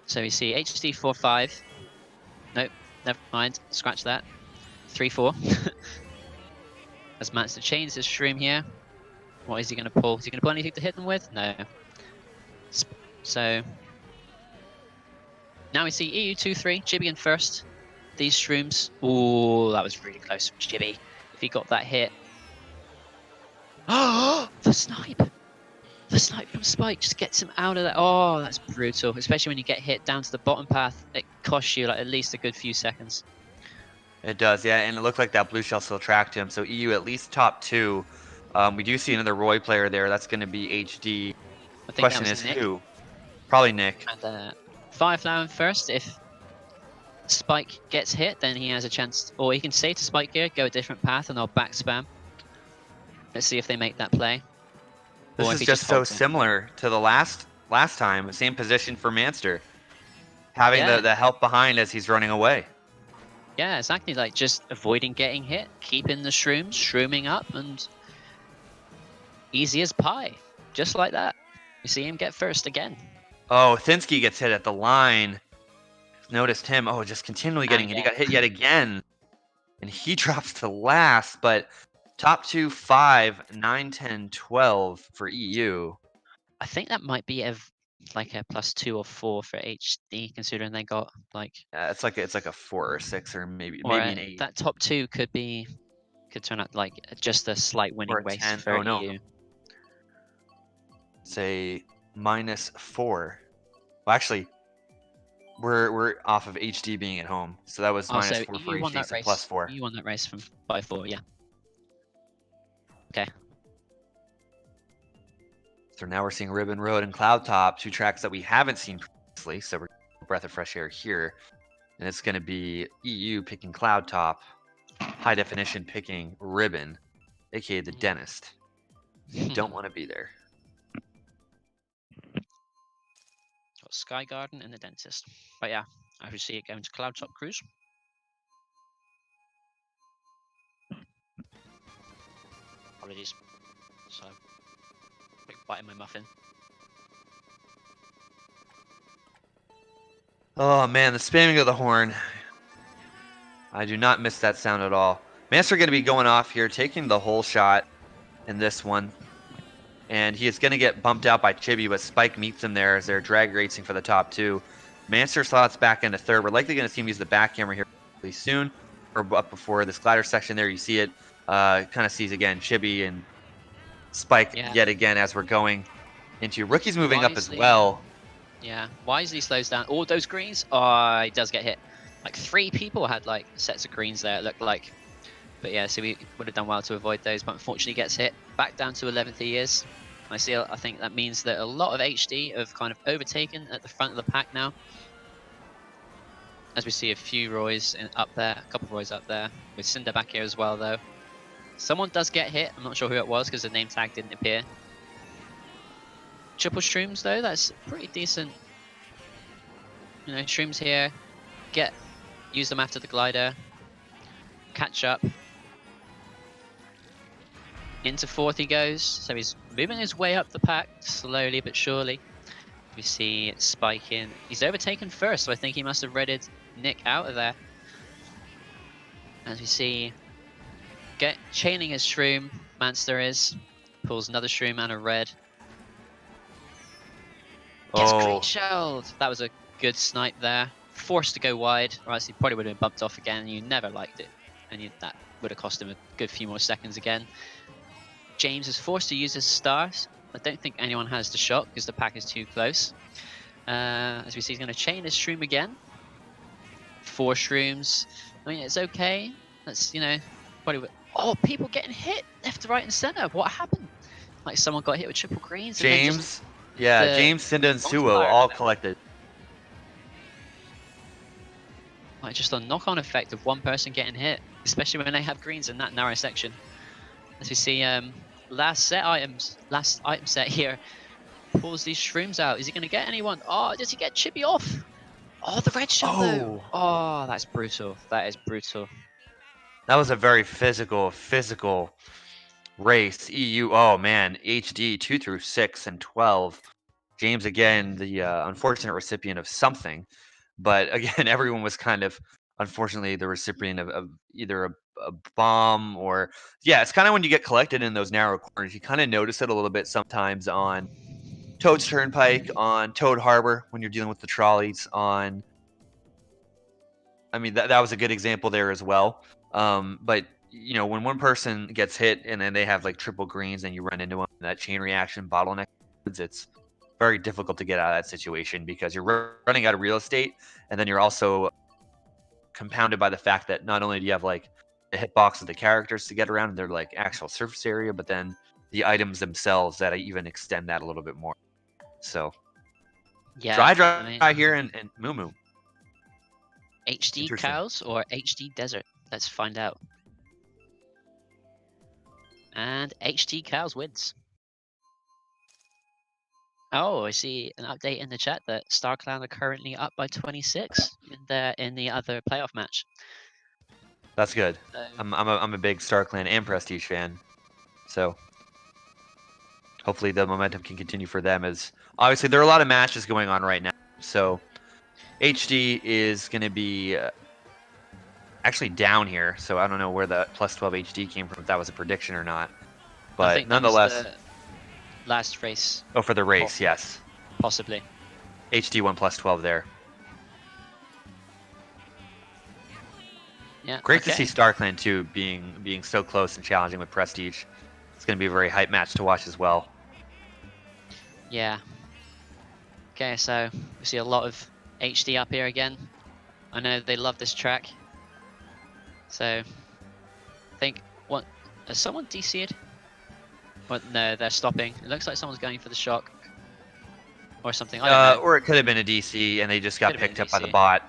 So we see HD 4-5. Nope, never mind. Scratch that. 3-4. As Manster chains his shroom here. What is he going to pull? Is he going to pull anything to hit them with? No. So now we see EU 2-3. Chibi in first. These shrooms. Ooh, that was really close from Chibi. If he got that hit. Oh, the snipe! The snipe from Spike just gets him out of there. Oh, that's brutal. Especially when you get hit down to the bottom path. It costs you like at least a good few seconds. It does, yeah, and it looked like that blue shell still tracked him. So EU at least top 2. We do see another Roy player there. That's going to be HD. I think that Question was is Nick. who? Probably Nick. And Fireflower first. If Spike gets hit, then he has a chance, or he can say to Spike here, go a different path, and I'll back spam. Let's see if they make that play. This Or is if he just so holds it. similar to the last time. Same position for Manster, having Yeah. the help behind as he's running away. Yeah, exactly. Like just avoiding getting hit, keeping the shrooms, shrooming up, and easy as pie. Just like that. You see him get first again. Oh, Thinsky gets hit at the line. Noticed him. Oh, just continually getting hit. He got hit yet again. And he drops to last, but top 2, 5, 9, 10, 12 for EU. I think that might be like a +2 or 4 for HD, considering they got like. It's like a 4 or 6 or maybe Or an 8 that top 2 could turn out like just a slight or winning a race 10. for Oh no, EU. say -4. Well, actually, we're off of HD being at home, so that was Oh, so -4 for EU won HD, that so race. +4. EU won that race by 4, yeah. Okay. So now we're seeing Ribbon Road and Cloud Top, 2 tracks that we haven't seen previously. So we're a breath of fresh air here, and it's going to be EU picking Cloud Top, High Definition picking Ribbon, aka the dentist. You don't want to be there. Got Sky Garden and the dentist. But yeah, I should see it going to Cloud Top Cruise. Apologies. So, quick bite in my muffin. Oh man, the spamming of the horn. I do not miss that sound at all. Manster going to be going off here, taking the whole shot in this one. And he is going to get bumped out by Chibi, but Spike meets him there as they're drag racing for the top 2. Manster slots back into third. We're likely going to see him use the back camera here really soon, or up before this glider section there. You see it. Kind of sees again Chibi and Spike yet again as we're going into rookies moving up as well. Yeah, wisely slows down all those greens. Oh, he does get hit. Like 3 people had like sets of greens there, it looked like. But yeah, so we would have done well to avoid those, but unfortunately gets hit. Back down to 11th he is. I think that means that a lot of HD have kind of overtaken at the front of the pack now. As we see a few Roys up there, a couple of Roys up there. With Cinder back here as well though. Someone does get hit, I'm not sure who it was because the name tag didn't appear. Triple shrooms though, that's pretty decent. You know, shrooms here, use them after the glider, catch up. Into 4th he goes, so he's moving his way up the pack, slowly but surely. We see Spike in, he's overtaken first, so I think he must have redded Nick out of there. As we see, chaining his shroom, Manster pulls another shroom and a red. Gets green shelled. That was a good snipe there. Forced to go wide, or else he probably would have been bumped off again, and you never liked it. And that would have cost him a good few more seconds again. James is forced to use his stars. I don't think anyone has the shot because the pack is too close. As we see, he's going to chain his shroom again. 4 shrooms. I mean, it's okay. That's, probably. Oh, people getting hit left, right, and center. What happened? Like someone got hit with triple greens. James, James, Cinda, and Suo all collected. Like just a knock-on effect of one person getting hit, especially when they have greens in that narrow section. As we see, last item set here, pulls these shrooms out. Is he going to get anyone? Oh, does he get Chibi off? Oh, the red shell though. Oh, that's brutal. That is brutal. That was a very physical race. EU, oh man, HD 2 through 6 and 12. James again, the unfortunate recipient of something, but again, everyone was kind of unfortunately the recipient of either a bomb or it's kind of when you get collected in those narrow corners, you kind of notice it a little bit sometimes on Toad's Turnpike, on Toad Harbor when you're dealing with the trolleys. I mean that was a good example there as well. But when one person gets hit and then they have like triple greens and you run into them, that chain reaction bottleneck, it's very difficult to get out of that situation because you're running out of real estate and then you're also compounded by the fact that not only do you have like the hitbox of the characters to get around, they're like actual surface area, but then the items themselves that even extend that a little bit more. So Yeah, dry here and Moo Moo. HD Interesting. cows or HD desert? Let's find out. And HD cows wins. Oh, I see an update in the chat that StarClan are currently up by 26 in the other playoff match. That's good. So, I'm a big StarClan and Prestige fan, so hopefully the momentum can continue for them. As obviously there are a lot of matches going on right now, so HD is going to be actually down here. So I don't know where the plus 12 HD came from, if that was a prediction or not. But I think nonetheless, that was the last race. Oh, for the race, yes. Possibly. HD won plus 12 there. Yeah. Great to see StarClan too being so close and challenging with Prestige. It's going to be a very hype match to watch as well. Yeah. Okay, so we see a lot of HD up here again. I know they love this track. So I think has someone DC'd? Well, no, they're stopping. It looks like someone's going for the shock or something. I don't know. Or it could have been a DC and they just got Could've been picked a up by the DC. bot.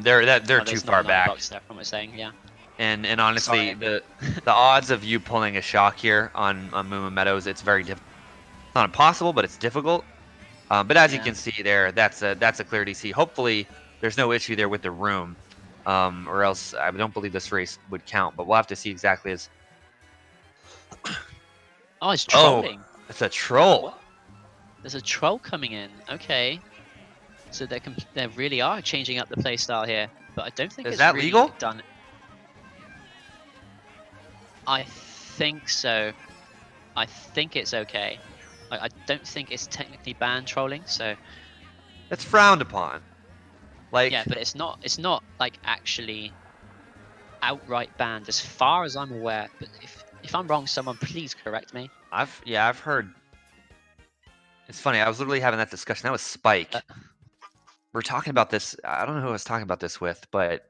They're too There's far not back. box there from what we're saying, yeah. And honestly, Sorry. the odds of you pulling a shock here on Moo Meadows, it's very difficult. It's not impossible, but it's difficult. But as you can see there, that's a clear DC. Hopefully, there's no issue there with the room, or else I don't believe this race would count. But we'll have to see exactly as. Oh, it's trolling. Oh, it's a troll. What? There's a troll coming in. Okay. So they really are changing up the playstyle here, but I don't think Is it's that really legal? done. I think so. I think it's okay. I don't think it's technically banned trolling, so It's frowned upon. Like yeah, but it's not like actually outright banned as far as I'm aware. But if I'm wrong, someone please correct me. I've heard. It's funny. I was literally having that discussion. That was Spike. We're talking about this. I don't know who I was talking about this with, but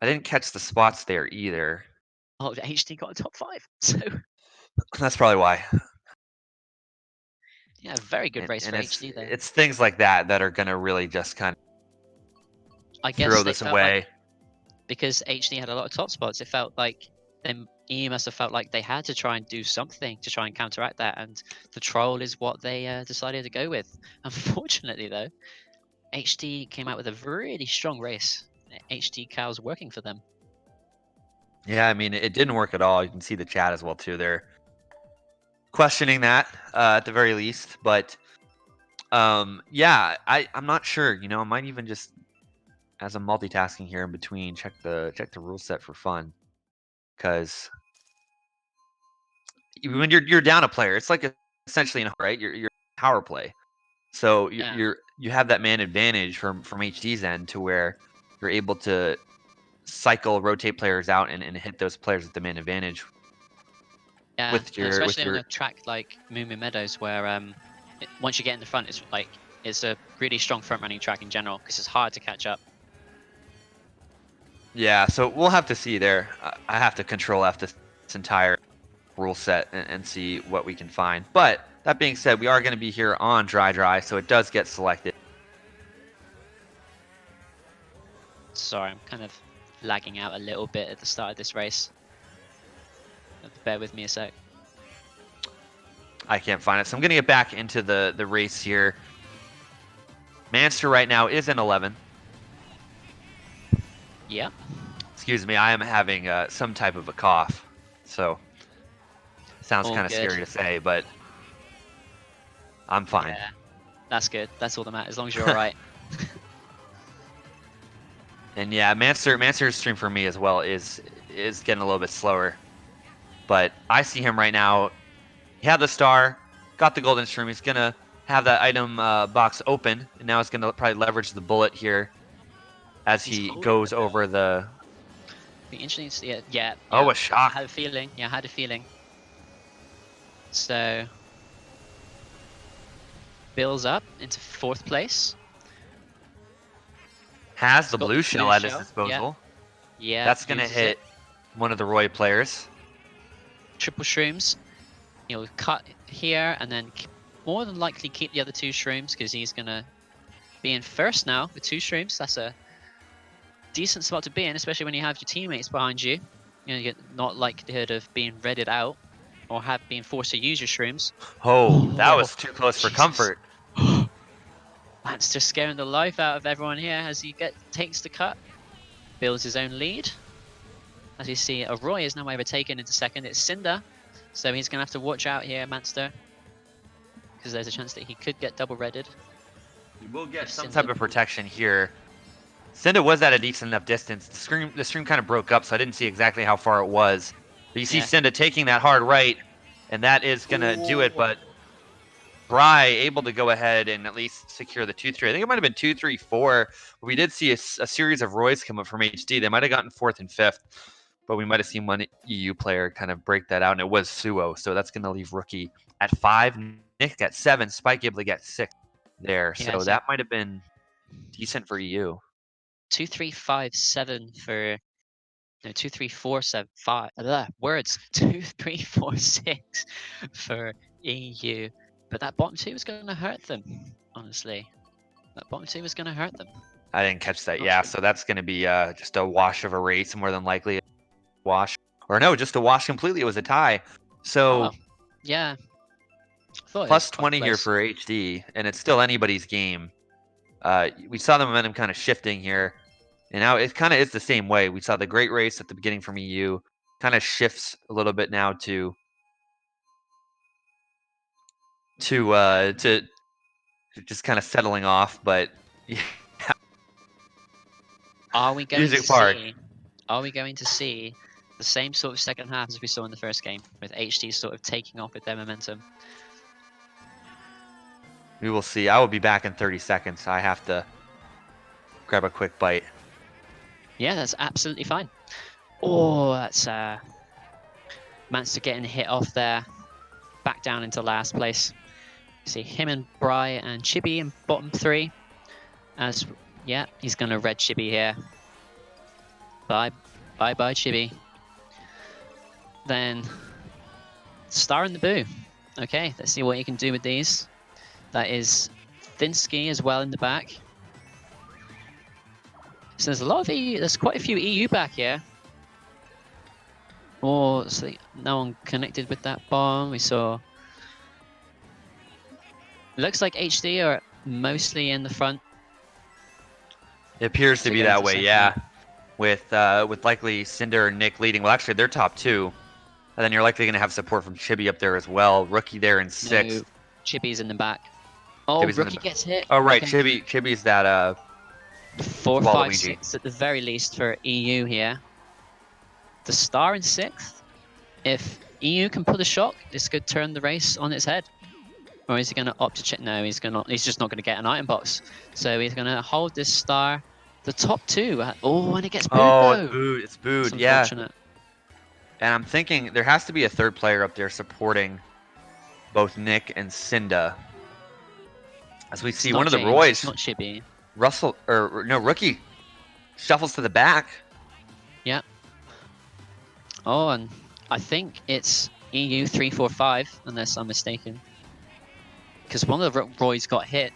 I didn't catch the spots there either. Oh, HD got a top 5, so That's probably why. yeah, very good race for it's, HD though. It's things like that that are gonna really just kind I of guess throw they this felt away. like because HD had a lot of top spots, it felt like he must have felt like they had to try and do something to try and counteract that, and the troll is what they decided to go with. Unfortunately, though, HD came out with a really strong race. HD cows working for them. Yeah, I mean, it didn't work at all. You can see the chat as well too. They're questioning that at the very least, but yeah, I'm not sure. You know, I might even just, as I'm multitasking here in between, check the rule set for fun, because when you're down a player, it's like essentially right. You're power play, so you have that man advantage from HD's end to where you're able to cycle, rotate players out, and hit those players with the man advantage. Yeah, especially on a track like Moo Meadows, where once you get in the front, it's a really strong front running track in general because it's hard to catch up. Yeah, so we'll have to see there. I have to control F this entire rule set and see what we can find. But that being said, we are going to be here on dry, so it does get selected. Sorry, I'm kind of lagging out a little bit at the start of this race. Bear with me a sec. I can't find it, so I'm going to get back into the race here. Manster right now is in 11. Yeah. Excuse me, I am having some type of a cough, so sounds kind of scary to say, but I'm fine. Yeah, that's good. That's all that matters, as long as you're all right. And yeah, Manster's stream for me as well is getting a little bit slower. But I see him right now. He had the star, got the golden stream. He's going to have that item box open, and now he's going to probably leverage the bullet here as he goes over the... Be interesting to see it. Yeah. Oh, a shock. I had a feeling. Yeah, I had a feeling. So, Bill's up into 4th place. Has the blue shell at his disposal. Yeah. Yeah, That's going to uses hit one of the Roy players. Triple shrooms. He'll cut here and then more than likely keep the other 2 shrooms because he's going to be in first now with 2 shrooms. That's a decent spot to be in, especially when you have your teammates behind you. You know, you get not likelihood of being redded out or have been forced to use your shrooms. Oh, that Oh, was too close for Jesus. comfort. Manster scaring the life out of everyone here as he takes the cut, builds his own lead. As you see, Roy is now overtaken into second. It's Cinder, so he's going to have to watch out here, Manster, because there's a chance that he could get double redded. You will get some Cinder. type of protection here. Cinda was at a decent enough distance. The stream kind of broke up, so I didn't see exactly how far it was. But you see Yeah. Cinda taking that hard right, and that is going to do it. But Bry able to go ahead and at least secure the 2-3. I think it might have been 2-3-4. But we did see a series of Roys come up from HD. They might have gotten 4th and 5th, but we might have seen one EU player kind of break that out, and it was Suo. So that's going to leave Rookie at 5, Nick at 7, Spike able to get 6 there. Yeah, so that might have been decent for EU. 2, 3, 5, 7 for 2, 3, 4, 7, 5. Words 2, 3, 4, 6 for EU. But that bottom 2 is going to hurt them. Honestly, that bottom 2 is going to hurt them. I didn't catch that. Not Yeah, sure. so that's going to be just a wash of a race, more than likely. Wash, or no, just a wash completely. It was a tie. So yeah, plus 20 here for HD, and it's still anybody's game. We saw the momentum kind of shifting here, and now it kind of is the same way. We saw the great race at the beginning from EU, kind of shifts a little bit now to just kind of settling off. But yeah, Are we going music to park. see? Are we going to see the same sort of second half as we saw in the first game, with HD sort of taking off with their momentum? We will see. I will be back in 30 seconds. I have to grab a quick bite. Yeah, that's absolutely fine. Oh, that's Manster getting hit off there, back down into last place. See him and Bry and Chibi in bottom 3. As yeah, he's gonna red Chibi here. Bye Chibi. Then Star and the Boo. Okay, let's see what you can do with these. That is Thinsky as well in the back. So there's a lot of EU. There's quite a few EU back here. Oh, so no one connected with that bomb. We saw. Looks like HD are mostly in the front. It appears to be that way, yeah. With likely Cinder and Nick leading. Well, actually, they're top 2. And then you're likely going to have support from Chibi up there as well. Rookie there in 6th. No, Chibi's in the back. Oh, Chibi's Rookie gets hit. Oh, right. Okay. Chibi's that 4, 5, Waluigi. 6 at the very least for EU here. The Star in 6th. If EU can pull a shock, this could turn the race on its head. Or is he going to opt to check? No, he's just not going to get an item box. So he's going to hold this Star. The top 2. Oh, and it gets booed though. It's booed. That's Yeah. unfortunate. And I'm thinking there has to be a 3rd player up there supporting both Nick and Cinda. As we see one of the James, Roys, it's not Chibi. Rookie shuffles to the back. Yeah. Oh, and I think it's EU 345, unless I'm mistaken. Because one of the Roys got hit.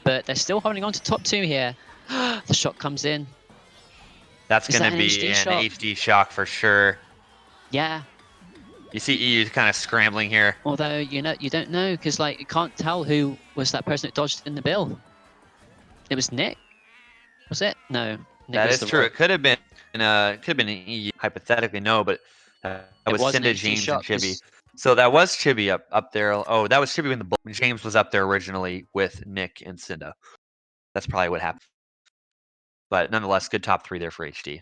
But they're still holding on to top 2 here. The shot comes in. That's going to be an HD shock for sure. Yeah. You see EU kind of scrambling here. Although, you don't know, because like you can't tell who was that person that dodged in the bill. It was Nick. Was it? No. Nick That was is true. It could have been an EU, hypothetically, no, but that was Cinda, James, and Chibi. So that was Chibi up there. Oh, that was Chibi when James was up there originally with Nick and Cinda. That's probably what happened. But nonetheless, good top 3 there for HD.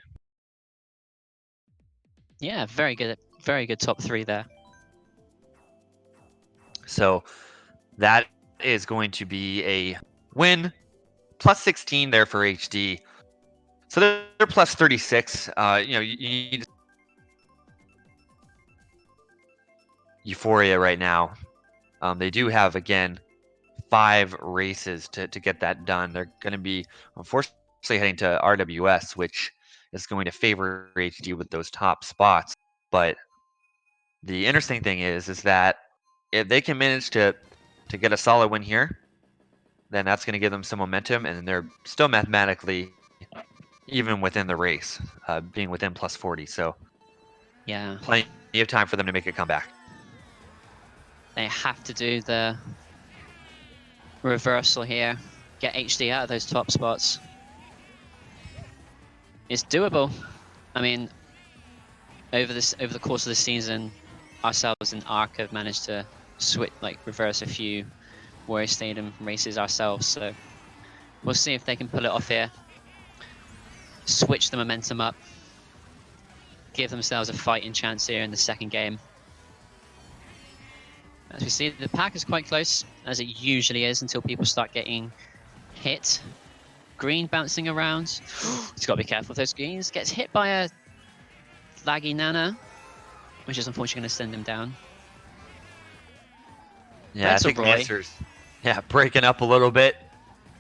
Yeah, very good top 3 there. So that is going to be a win. Plus 16 there for HD. So they're plus 36. You need Euphorya right now. They do have, again, 5 races to get that done. They're going to be, unfortunately, actually heading to RWS, which is going to favor HD with those top spots. But the interesting thing is that if they can manage to get a solid win here, then that's going to give them some momentum, and they're still mathematically even within the race, being within plus 40. So Yeah, plenty of time for them to make a comeback. they have to do the reversal here, get HD out of those top spots. It's doable. I mean, over the course of the season, ourselves and Arc have managed to reverse a few Warrior Stadium races ourselves. So we'll see if they can pull it off here. Switch the momentum up. Give themselves a fighting chance here in the second game. As we see, the pack is quite close, as it usually is, until people start getting hit. Green bouncing around. He's got to be careful with those greens. Gets hit by a laggy Nana, which is unfortunately going to send him down. Yeah, I think Manster's breaking up a little bit.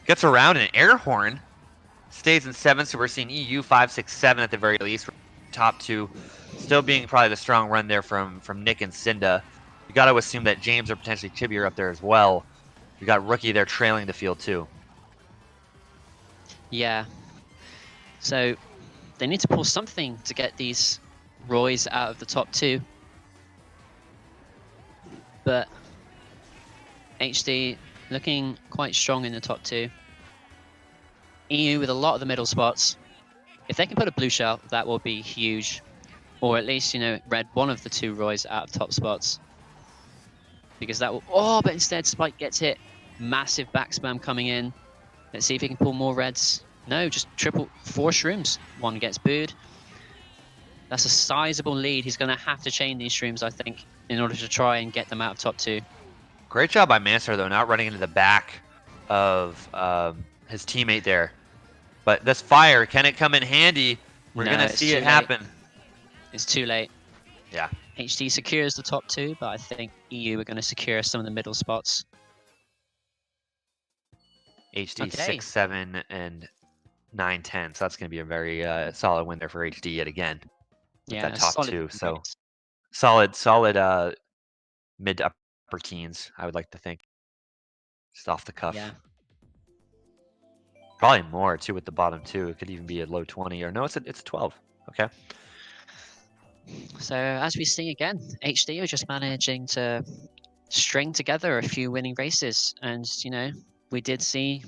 Gets around an air horn. Stays in 7th, so we're seeing EU 5, 6, 7 at the very least. Top 2 still being probably the strong run there from Nick and Cinda. You got to assume that James or potentially Chibi are up there as well. You got Rookie there trailing the field too. Yeah. So they need to pull something to get these Roys out of the top 2. But HD looking quite strong in the top 2. EU with a lot of the middle spots. If they can put a blue shell, that will be huge. Or at least, red one of the 2 Roys out of top spots. Because that will... Oh, but instead Spike gets hit. Massive back spam coming in. Let's see if he can pull more reds. No, just 4 shrooms. 1 gets booed. That's a sizable lead. He's going to have to chain these shrooms, I think, in order to try and get them out of top 2. Great job by Manster, though, not running into the back of his teammate there. But this fire, can it come in handy? We're going to see it happen. It's too late. Yeah. HD secures the top 2, but I think EU are going to secure some of the middle spots. HD 6, 7, and 9, 10. So that's going to be a very solid win there for HD yet again. Yeah, that top 2. So solid mid to upper teens, I would like to think. Just off the cuff. Yeah. Probably more too with the bottom 2. It could even be a low 20, or no, it's a 12. Okay. So as we see again, HD are just managing to string together a few winning races, and we did see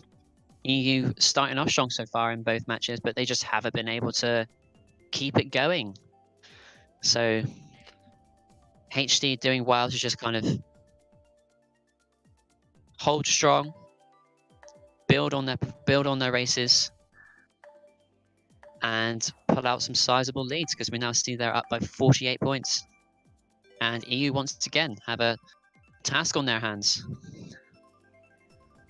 EU starting off strong so far in both matches, but they just haven't been able to keep it going. So HD doing well to just kind of hold strong, build on their races, and pull out some sizable leads, because we now see they're up by 48 points. And EU once again have a task on their hands.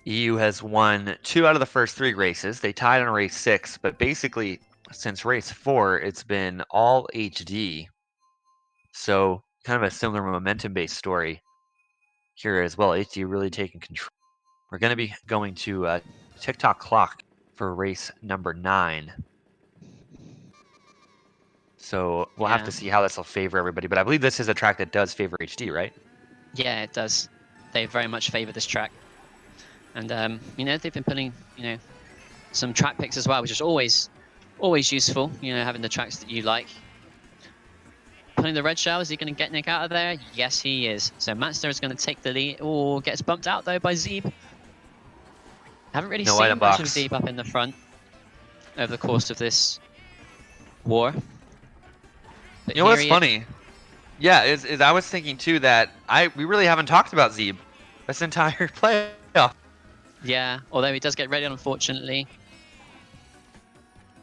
EU has won 2 out of the first 3 races. They tied on race 6, but basically since race 4, it's been all HD. So kind of a similar momentum-based story here as well. HD really taking control. We're going to be going to TikTok clock for race number 9. So we'll have to see how this will favor everybody. But I believe this is a track that does favor HD, right? Yeah, it does. They very much favor this track. And, they've been putting, some track picks as well, which is always useful, having the tracks that you like. Putting the red shell, is he going to get Nick out of there? Yes, he is. So Manster is going to take the lead. Oh, gets bumped out, though, by Zeeb. Haven't really seen much of Zeeb up in the front over the course of this war. But you know what's funny? Yeah, is I was thinking, too, that we really haven't talked about Zeeb this entire playoff. Yeah, although he does get ready, unfortunately.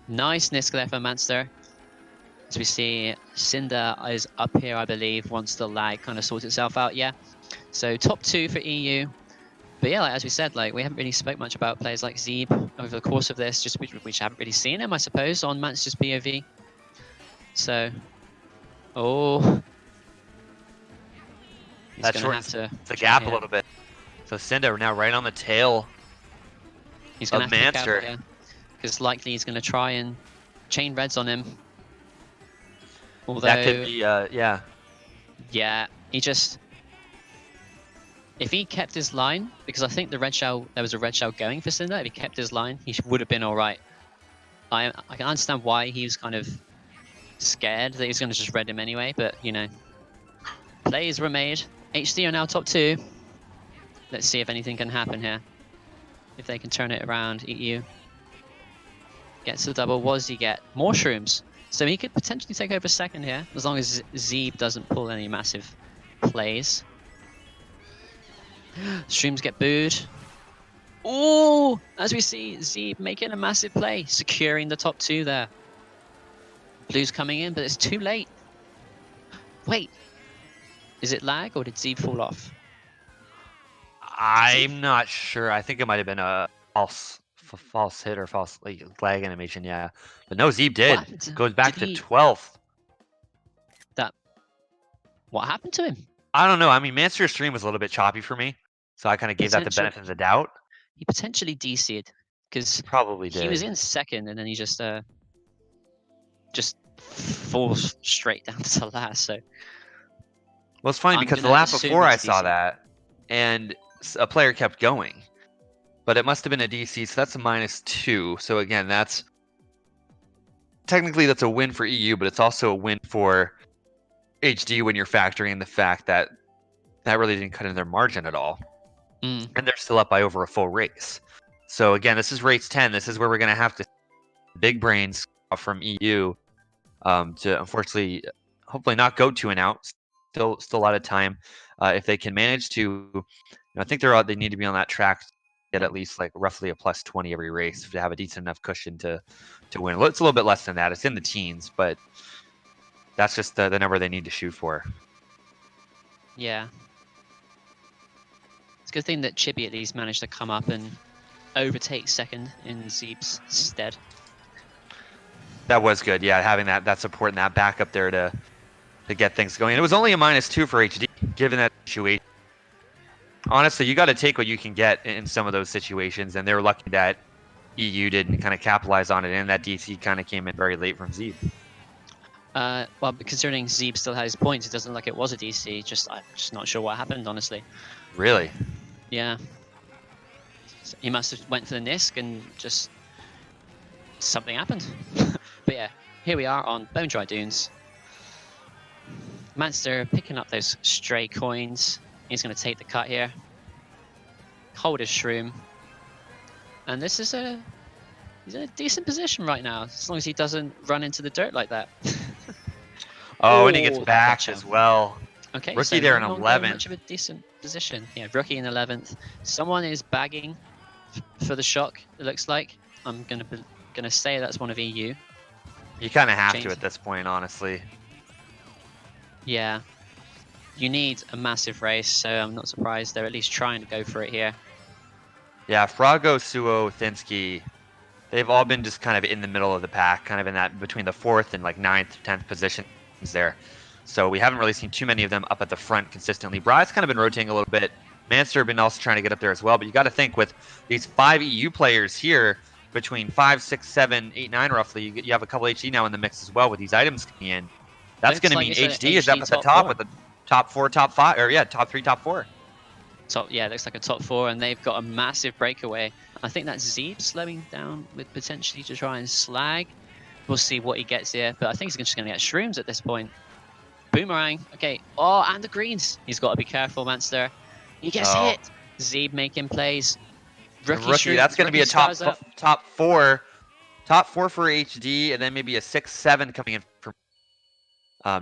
Nice Nisk there for Manster. As we see, Cinder is up here, I believe, once the lag kind of sorts itself out. Yeah. So top 2 for EU. But yeah, as we said, we haven't really spoke much about players like Zeeb over the course of this. Just we haven't really seen him, I suppose, on Manster's POV. So, he's going to have to the gap a little bit. So Cinder now right on the tail. He's going to have to be careful, yeah. because likely he's going to try and chain reds on him. Although, That could be, yeah. yeah, he just... If he kept his line, because I think the red shell, there was a red shell going for Cinder, if he kept his line, he would have been alright. I can understand why he was kind of scared that he was going to just red him anyway, but, you know, plays were made. HD are now top 2. Let's see if anything can happen here. If they can turn it around, EU gets the double. What does he get? More shrooms. So he could potentially take over second here, as long as Zeeb doesn't pull any massive plays. Shrooms get booed. Oh, as we see, Zeeb making a massive play, securing the top 2 there. Blue's coming in, but it's too late. Wait, is it lag or did Zeeb fall off? I'm not sure. I think it might have been a false hit or false lag animation, yeah. But no, Zeeb did. Goes back to 12th. What happened to him? I don't know. I mean, Manster's stream was a little bit choppy for me, so I kind of gave that the benefit of the doubt. He potentially DC'd because Probably did. He was in second, and then he just falls straight down to last. So, well, it's funny because the lap before I saw that, and a player kept going, but it must have been a DC, so that's a -2. So again, that's technically a win for EU, but it's also a win for HD when you're factoring in the fact that that really didn't cut into their margin at all. And they're still up by over a full race. So again, this is race 10. This is where we're going to have to big brains from EU to unfortunately, hopefully not go 2 and out. Still a lot of time. If they can manage to, you know, I think they need to be on that track to get at least like roughly a +20 every race to have a decent enough cushion to win. It's a little bit less than that. It's in the teens, but that's just the number they need to shoot for. Yeah. It's a good thing that Chibi at least managed to come up and overtake second in Zeeb's stead. That was good, yeah, having that support and that backup there to get things going. It was only a -2 for HD, given that situation. Honestly, you got to take what you can get in some of those situations, and they were lucky that EU didn't kind of capitalize on it, and that DC kind of came in very late from Zeeb. Well, considering Zeeb still has points, it doesn't look like it was a DC. I'm just not sure what happened, honestly. Really? Yeah. So he must have went for the Nisk and just something happened. But yeah, here we are on Bone Dry Dunes. Manster picking up those stray coins. He's going to take the cut here. Hold his shroom. And this is he's in a decent position right now, as long as he doesn't run into the dirt like that. Oh, and he gets back as well. Okay, Rookie so there in not 11th. much of a decent position. Yeah, rookie in 11th. Someone is bagging for the shock, it looks like. I'm gonna say that's one of EU. You kind of have to at this point, honestly. Yeah. You need a massive race, so I'm not surprised they're at least trying to go for it here. Yeah, Frago, Suo, Thinsky, they've all been just kind of in the middle of the pack, kind of in that between the 4th and like 9th, 10th positions there. So we haven't really seen too many of them up at the front consistently. Bry's kind of been rotating a little bit. Manster been also trying to get up there as well, but you got to think with these 5 EU players here, between 5, 6, 7, 8, 9 roughly, you have a couple HD now in the mix as well with these items coming in. That's going to mean HD is up at the top with the top 4, top 5, or yeah, top 3, top 4. Yeah, looks like a top 4, and they've got a massive breakaway. I think that's Zeeb slowing down with potentially to try and slag. We'll see what he gets here, but I think he's just going to get shrooms at this point. Boomerang, okay. Oh, and the greens. He's got to be careful, Manster. He gets hit. Zeeb making plays. Rookie, that's going to be a top 4. Top 4 for HD, and then maybe a 6, 7 coming in from.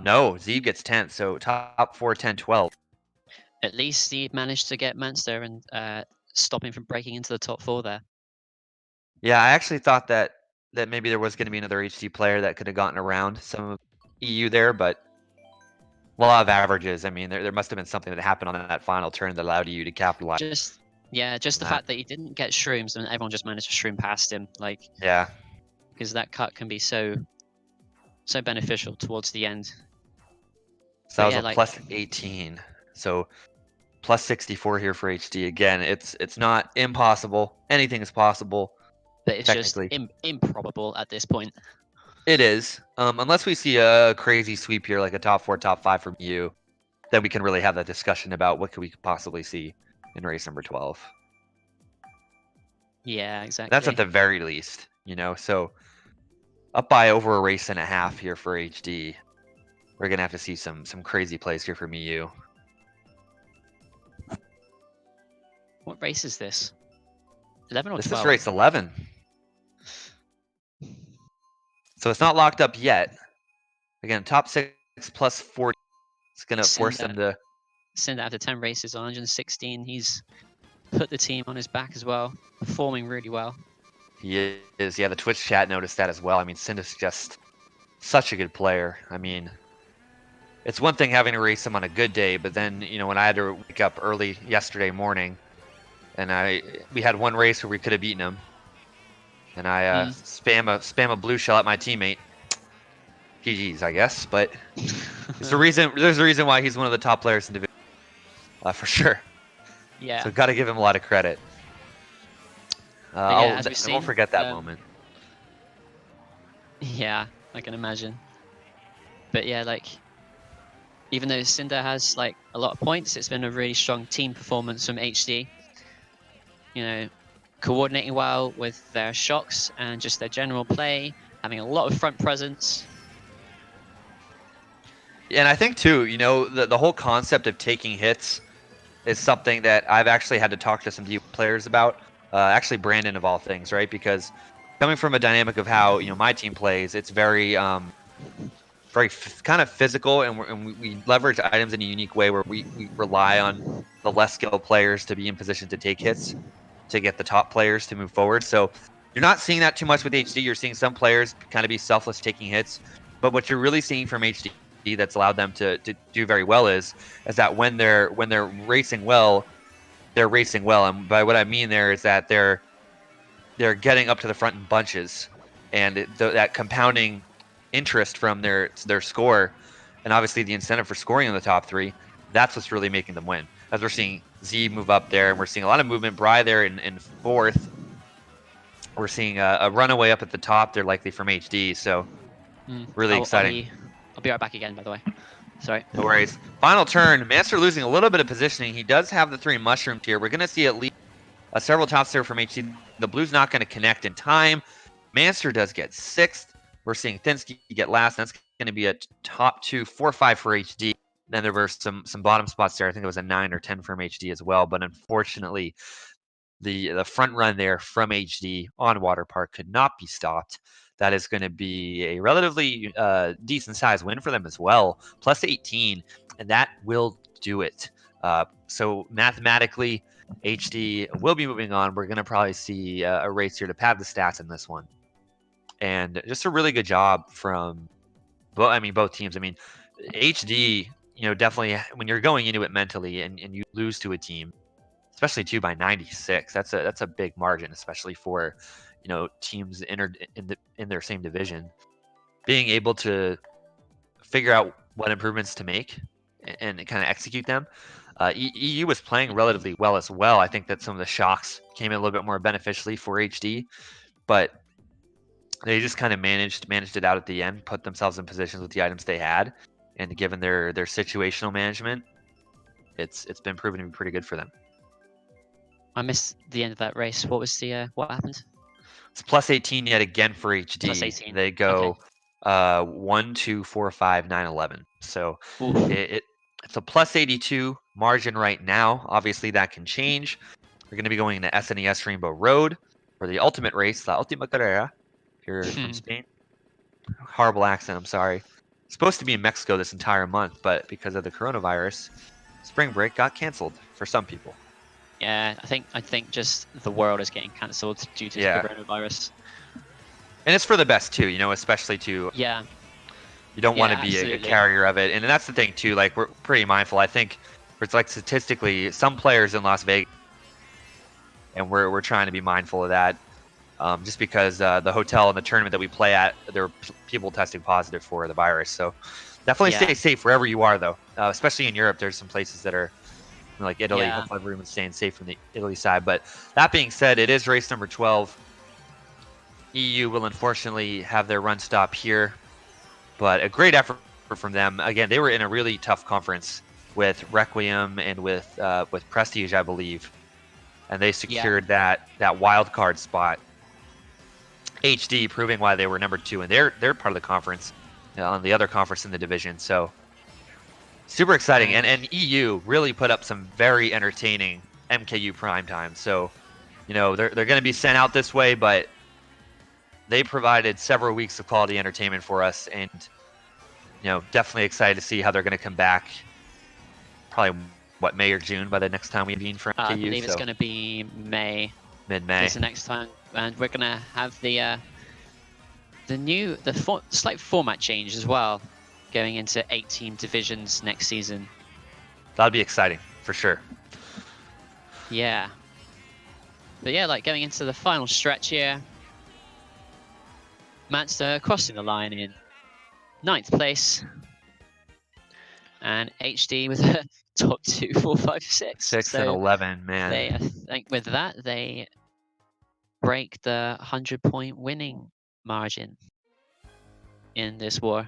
No, Zeeb gets 10th, so top 4, 10, 12. At least Zeeb managed to get Manster and stop him from breaking into the top 4 there. Yeah, I actually thought that maybe there was going to be another HD player that could have gotten around some of EU there, but law of averages. I mean, there must have been something that happened on that final turn that allowed EU to capitalize. Just the fact that he didn't get shrooms and everyone just managed to shroom past him. Like, yeah, because that cut can be so beneficial towards the end. So that was a plus 18. So plus 64 here for HD. Again, it's not impossible. Anything is possible. but it's just technically. improbable at this point. It is. Unless we see a crazy sweep here, like a top 4, top 5 from you, then we can really have that discussion about what could we possibly see in race number 12. Yeah, exactly. That's at the very least, so up by over a race and a half here for HD. We're gonna have to see some crazy plays here from EU. What race is this? 11 or 12? This is race 11. So it's not locked up yet. Again, top 6 plus 40. It's gonna force them to. Cinder after 10 races, 116. He's put the team on his back as well, performing really well. He is. Yeah, the Twitch chat noticed that as well. I mean, Cinda's just such a good player. I mean, it's one thing having to race him on a good day, but then when I had to wake up early yesterday morning, and we had one race where we could have beaten him, and I spam a blue shell at my teammate. GG's, I guess, but there's a reason why he's one of the top players in division, for sure. Yeah. So got to give him a lot of credit. I won't forget that moment. Yeah, I can imagine. But yeah, like, even though Cinder has like a lot of points, it's been a really strong team performance from HD. Coordinating well with their shocks and just their general play, having a lot of front presence. And I think too, the whole concept of taking hits is something that I've actually had to talk to some players about. Actually, Brandon of all things, right? Because coming from a dynamic of how my team plays, it's very kind of physical, and we leverage items in a unique way where we rely on the less skilled players to be in position to take hits to get the top players to move forward. So you're not seeing that too much with HD. You're seeing some players kind of be selfless taking hits, but what you're really seeing from HD that's allowed them to do very well is that when they're racing well, they're racing well. And by what I mean there is that they're getting up to the front in bunches, and that compounding interest from their score, and obviously the incentive for scoring in the top 3, that's what's really making them win. As we're seeing Z move up there, and we're seeing a lot of movement. Bry there in 4th. We're seeing a runaway up at the top. They're likely from HD, so really exciting. I'll be right back again, by the way. Sorry. No worries. Final turn. Manster losing a little bit of positioning. He does have the 3 mushrooms here. We're going to see at least several tops there from HD. The blue's not going to connect in time. Manster does get 6th. We're seeing Thinsky get last. That's going to be a top 2, 4, 5 for HD. Then there were some bottom spots there. I think it was a 9 or 10 from HD as well. But unfortunately, the front run there from HD on Water Park could not be stopped. That is going to be a relatively decent size win for them as well. Plus 18, and that will do it. So mathematically, HD will be moving on. We're going to probably see a race here to pad the stats in this one. And just a really good job from both teams. I mean, HD, definitely when you're going into it mentally and you lose to a team, especially too by 96, that's a big margin, especially for teams in their same division. Being able to figure out what improvements to make and kind of execute them. EU was playing relatively well as well. I think that some of the shocks came in a little bit more beneficially for HD, but they just kind of managed it out at the end, put themselves in positions with the items they had, and given their situational management, it's been proven to be pretty good for them. I missed the end of that race. What was what happened? It's plus 18 yet again for HD. Plus 18. They go 1, 2, 4, 5, 9, 11. So it's a plus 82 margin right now. Obviously, that can change. We're going to be going to SNES Rainbow Road for the ultimate race, La Última Carrera, here from Spain. Horrible accent, I'm sorry. Supposed to be in Mexico this entire month, but because of the coronavirus, spring break got canceled for some people. Yeah, I think just the world is getting cancelled due to the coronavirus. And it's for the best too, especially to you don't want to be a carrier of it. And that's the thing too, like we're pretty mindful. I think it's like statistically some players in Las Vegas, and we're trying to be mindful of that. Just because the hotel and the tournament that we play at, there are people testing positive for the virus. So definitely stay safe wherever you are though. Especially in Europe, there's some places that are like Italy. Hopefully everyone's staying safe from the Italy side. But that being said, it is race number 12. EU will unfortunately have their run stop here, but a great effort from them. Again, they were in a really tough conference with Requiem and with Prestige, I believe, and they secured that wild card spot. HD proving why they were number 2, and they're part of the conference, on the other conference in the division. So super exciting, and EU really put up some very entertaining MKU primetime. So they're going to be sent out this way, but they provided several weeks of quality entertainment for us, and definitely excited to see how they're going to come back. Probably May or June by the next time we convene for MKU. I believe it's going to be May. Mid-May. It's the next time, and we're going to have the slight format change as well, going into 8-team divisions next season. That'll be exciting for sure. Yeah. But yeah, like going into the final stretch here, Manster crossing the line in 9th place, and HD with a top 2, 4, 5, 6. 6 and 11, man. I think with that, they break the 100-point winning margin in this war.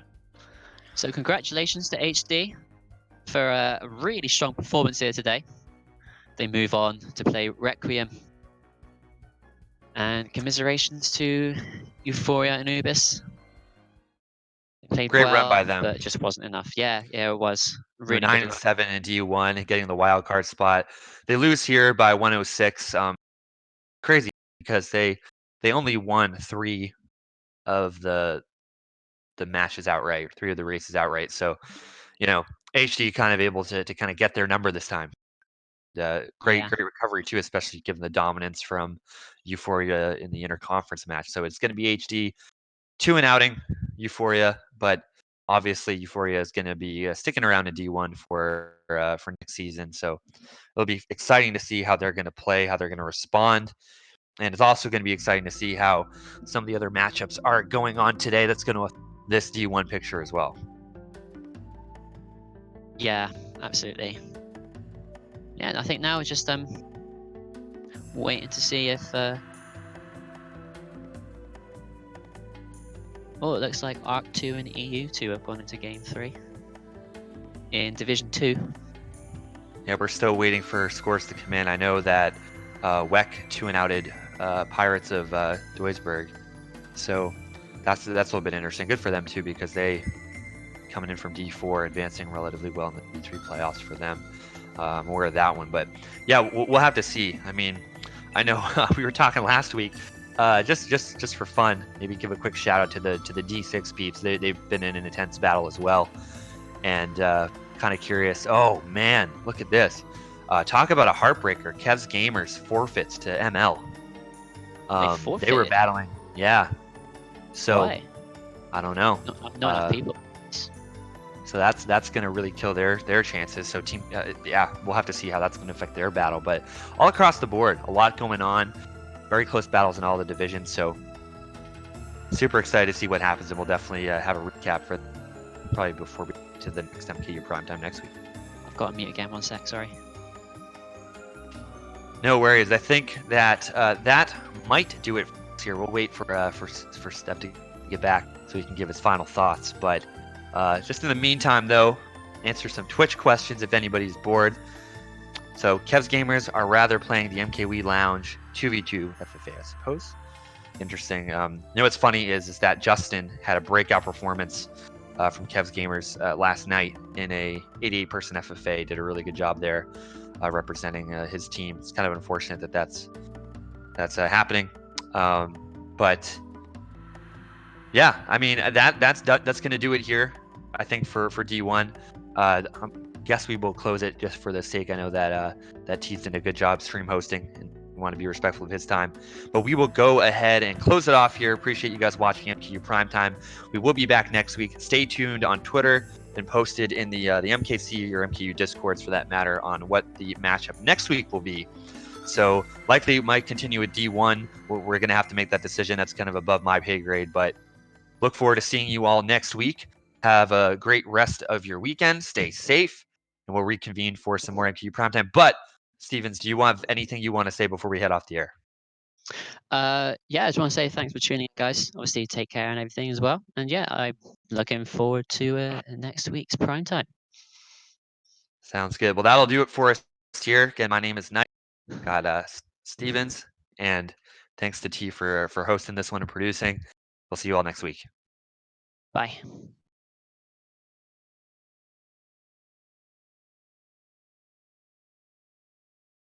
So congratulations to HD for a really strong performance here today. They move on to play Requiem. And commiserations to Euphorya and Anubis. They played Great well, run by them. but it just wasn't enough. Yeah, it was really 9 and 7 in D1, getting the wild card spot. They lose here by 106. Crazy, because they only won 3 of the matches outright, 3 of the races outright. So, HD kind of able to kind of get their number this time. Great recovery too, especially given the dominance from Euphorya in the interconference match. So it's going to be HD 2 and outing Euphorya, but obviously Euphorya is going to be sticking around in D1 for next season. So it'll be exciting to see how they're going to play, how they're going to respond. And it's also going to be exciting to see how some of the other matchups are going on today. That's going to affect this D1 picture as well. Yeah, absolutely. Yeah, and I think now we're just waiting to see if it looks like Arc 2 and EU2 have gone into Game 3 in Division 2. Yeah, we're still waiting for scores to come in. I know that WEC 2 and outed Pirates of Duisburg, so that's a little bit interesting. Good for them too, because they coming in from D4, advancing relatively well in the D3 playoffs for them. I'm aware of that one, but yeah, we'll have to see. I mean, I know we were talking last week, just for fun, maybe give a quick shout out to the D6 peeps. They've been in an intense battle as well, and kind of curious. Oh man, look at this! Talk about a heartbreaker. Kev's Gamers forfeits to ML. They were battling, yeah. So why? I don't know. Not enough people. So that's going to really kill their chances. So team, we'll have to see how that's going to affect their battle. But all across the board, a lot going on. Very close battles in all the divisions. So super excited to see what happens, and we'll definitely have a recap for probably before we get to the next MKU primetime next week. I've got to mute again. 1 sec. Sorry. No worries. I think that that might do it here. We'll wait for Steph to get back so he can give his final thoughts. But just in the meantime, though, answer some Twitch questions if anybody's bored. So Kev's Gamers are rather playing the MKU Lounge 2v2 FFA, I suppose. Interesting. What's funny is that Justin had a breakout performance from Kev's Gamers last night in a 88-person FFA. Did a really good job there representing his team. It's kind of unfortunate that that's happening. But yeah, I mean that's going to do it here, I think, for D1. I guess we will close it just for the sake. I know that T's did a good job stream hosting, and we want to be respectful of his time. But we will go ahead and close it off here. Appreciate you guys watching MKU Primetime. We will be back next week. Stay tuned on Twitter and posted in the MKC or MKU Discords, for that matter, on what the matchup next week will be. So likely might continue with D1. We're going to have to make that decision. That's kind of above my pay grade, but look forward to seeing you all next week. Have a great rest of your weekend. Stay safe, and we'll reconvene for some more MKU Primetime. But, Stevens, do you have anything you want to say before we head off the air? Yeah, I just want to say thanks for tuning in, guys. Obviously, take care and everything as well. And yeah, I'm looking forward to next week's prime time. Sounds good. Well, that'll do it for us here. Again, my name is Knight. Got Stevens, and thanks to T for hosting this one and producing. We'll see you all next week. Bye.